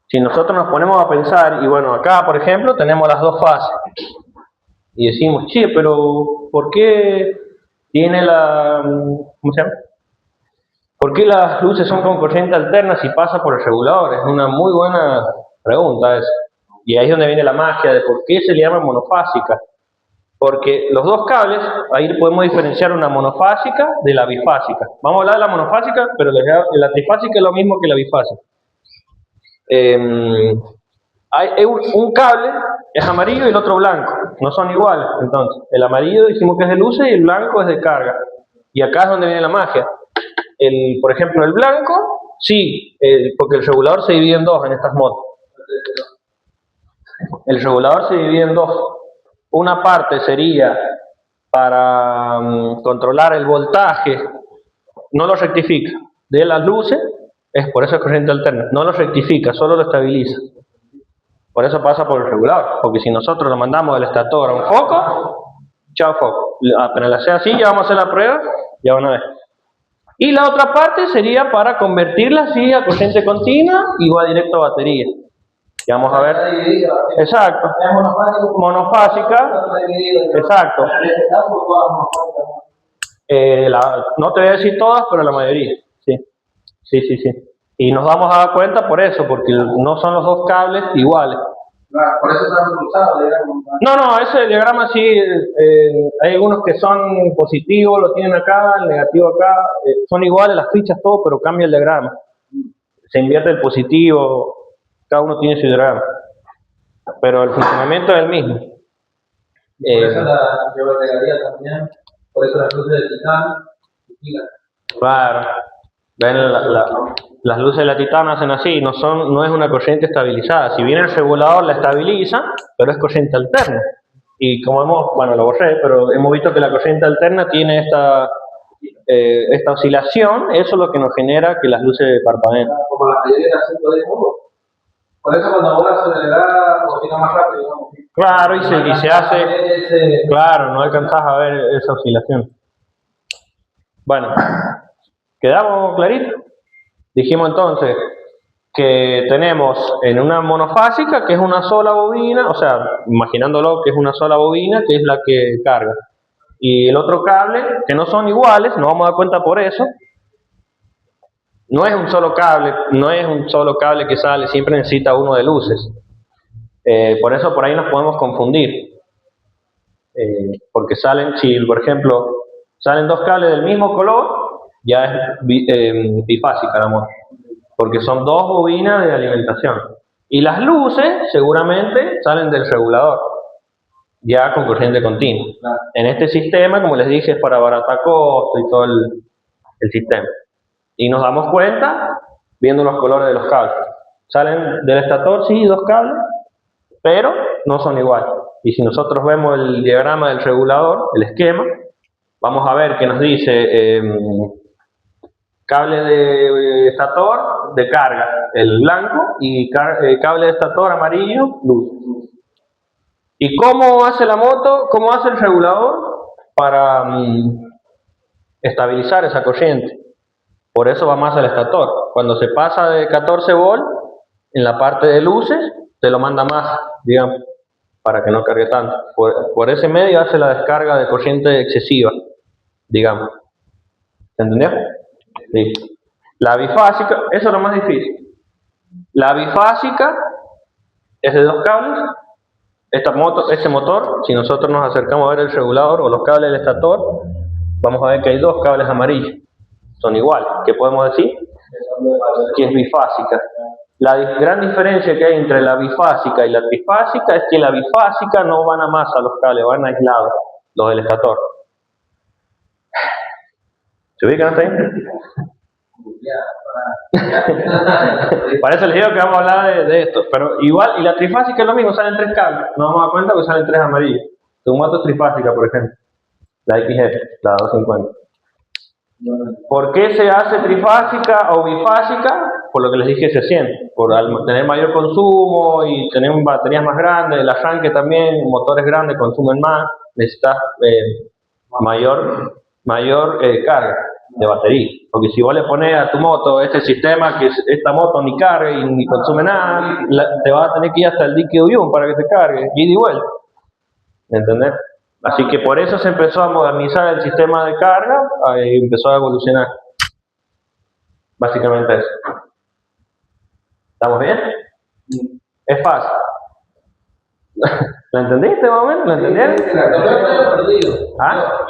si nosotros nos ponemos a pensar, y bueno, acá por ejemplo tenemos las dos fases, y decimos, che, pero ¿por qué tiene ¿cómo se llama? ¿Por qué las luces son con corriente alterna si pasa por el regulador? Es una muy buena pregunta esa. Y ahí es donde viene la magia de por qué se le llama monofásica. Porque los dos cables, ahí podemos diferenciar una monofásica de la bifásica. Vamos a hablar de la monofásica, pero la trifásica es lo mismo que la bifásica. Hay un cable es amarillo y el otro blanco, no son iguales. Entonces, el amarillo decimos que es de luces y el blanco es de carga. Y acá es donde viene la magia. Por ejemplo, el blanco, sí, porque el regulador se divide en dos en estas motos. El regulador se divide en dos. Una parte sería para controlar el voltaje, no lo rectifica, de las luces, es por eso es corriente alterna, no lo rectifica, solo lo estabiliza. Por eso pasa por el regulador, porque si nosotros lo mandamos del estator a un foco, chao foco. Apenas la sea así, ya vamos a hacer la prueba, ya van a ver. Y la otra parte sería para convertirla así a corriente continua y va directo a batería. Ya vamos a ver. Exacto. Monofásica. Exacto. No te voy a decir todas, pero la mayoría. Sí. Sí. Y nos vamos a dar cuenta por eso, porque no son los dos cables iguales. Por eso están cruzados, digamos. No, ese diagrama sí, hay algunos que son positivos, lo tienen acá, el negativo acá, son iguales las fichas, todo, pero cambia el diagrama. Se invierte el positivo, cada uno tiene su diagrama, pero el funcionamiento es el mismo. Por eso yo agregaría también, por eso las luces de titán. Claro, ven las luces de la titana hacen así, no es una corriente estabilizada. Si bien el regulador la estabiliza, pero es corriente alterna. Y como lo borré, pero hemos visto que la corriente alterna tiene esta oscilación, eso es lo que nos genera que las luces parpadeen. Como la mayoría de las 5 de nuevo. Por eso cuando vos aceleras, cocina más rápido, digamos. Claro, y se hace, claro, no alcanzás a ver esa oscilación. Bueno, ¿quedamos claritos? Dijimos entonces que tenemos en una monofásica, que es una sola bobina, o sea, imaginándolo que es una sola bobina, que es la que carga. Y el otro cable, que no son iguales, nos vamos a dar cuenta por eso. No es un solo cable que sale, siempre necesita uno de luces. Por eso por ahí nos podemos confundir. Porque salen, si por ejemplo salen dos cables del mismo color, ya es bifásica la moto, porque son dos bobinas de alimentación. Y las luces seguramente salen del regulador, ya con corriente continua. En este sistema, como les dije, es para abaratar costos y todo el sistema. Y nos damos cuenta viendo los colores de los cables. Salen del estator, sí, dos cables, pero no son iguales. Y si nosotros vemos el diagrama del regulador, el esquema, vamos a ver que nos dice cable de estator de carga, el blanco, y cable de estator amarillo, luz. ¿Y cómo hace la moto? ¿Cómo hace el regulador para estabilizar esa corriente? Por eso va más al estator. Cuando se pasa de 14 volt, en la parte de luces, te lo manda más, digamos, para que no cargue tanto. Por ese medio hace la descarga de corriente excesiva, digamos. ¿Se entendió? Sí. La bifásica, eso es lo más difícil. La bifásica es de dos cables. Este motor, si nosotros nos acercamos a ver el regulador o los cables del estator, vamos a ver que hay dos cables amarillos. Son iguales. ¿Qué podemos decir? Que es bifásica. La gran diferencia que hay entre la bifásica y la trifásica es que la bifásica no van a masa los cables, van aislados, los del estator. ¿Se ubican hasta ahí? Para eso les digo que vamos a hablar de esto. Pero igual, y la trifásica es lo mismo, salen tres cables. Nos vamos a dar cuenta que salen tres amarillos. Tu moto es trifásica, por ejemplo. La XF, la 250. ¿Por qué se hace trifásica o bifásica? Por lo que les dije, se siente. Por tener mayor consumo y tener baterías más grandes, el arranque también, motores grandes consumen más, necesitas mayor carga de batería. Porque si vos le pones a tu moto este sistema, que esta moto ni carga y ni consume nada, te vas a tener que ir hasta el líquido ion para que te cargue, ida y vuelta. ¿Entendés? Así que por eso se empezó a modernizar el sistema de carga y empezó a evolucionar. Básicamente eso. ¿Estamos bien? Es fácil. ¿Lo entendiste más o menos? ¿Lo entendieron? ¿Ah?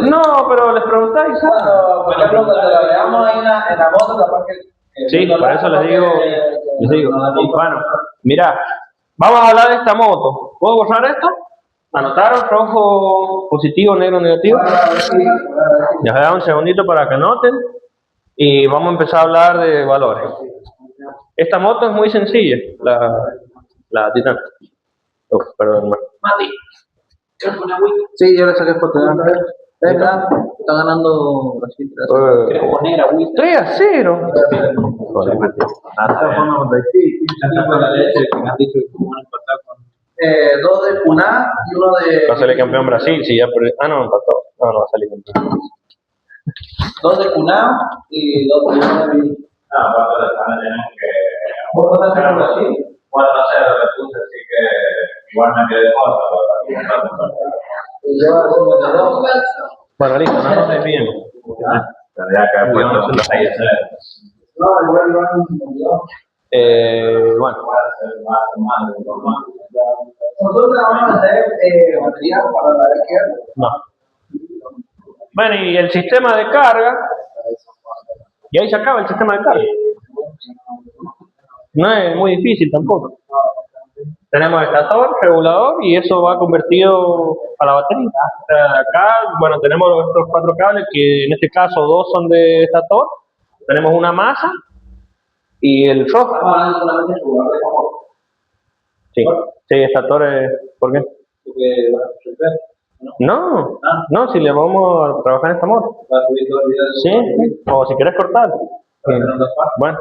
No, pero les preguntáis. Por ejemplo, cuando la veamos ahí en la moto, capaz que... Sí, por eso les digo. Bueno, mira, vamos a hablar de esta moto. ¿Puedo borrar esto? ¿Anotaron rojo positivo, negro negativo? Les voy a dar un segundito para que anoten. Y vamos a empezar a hablar de valores. Esta moto es muy sencilla, la Titan. Perdón, Mati. Sí, yo le saqué foto. Está ganando Brasil. Estoy a cero. Joder, Mati. Dos de Puná y uno de... Va a salir campeón Brasil, si ya perdió. Ah, no, empató. No, no va a salir campeón. Dos de Puná y dos de Brasil. No, aparte de España tenemos que... ¿Vos no estás en Brasil? 4-0 le puse, así que igual me quedé corto. Y lleva 52. Bueno, listo, no anotes bien. Tendría que haber puesto los 6-0. No, igual. Bueno. Nosotros vamos a hacer batería para la izquierda. No. Bueno, y el sistema de carga. Y ahí se acaba el sistema de carga. No es muy difícil tampoco. Tenemos estator, regulador y eso va convertido a la batería. Acá, bueno, tenemos estos cuatro cables que en este caso dos son de estator. Tenemos una masa y el rojo. Sí, estator es... ¿Por qué? No, si le vamos a trabajar en esta moto. Sí, o si quieres cortar. Bueno.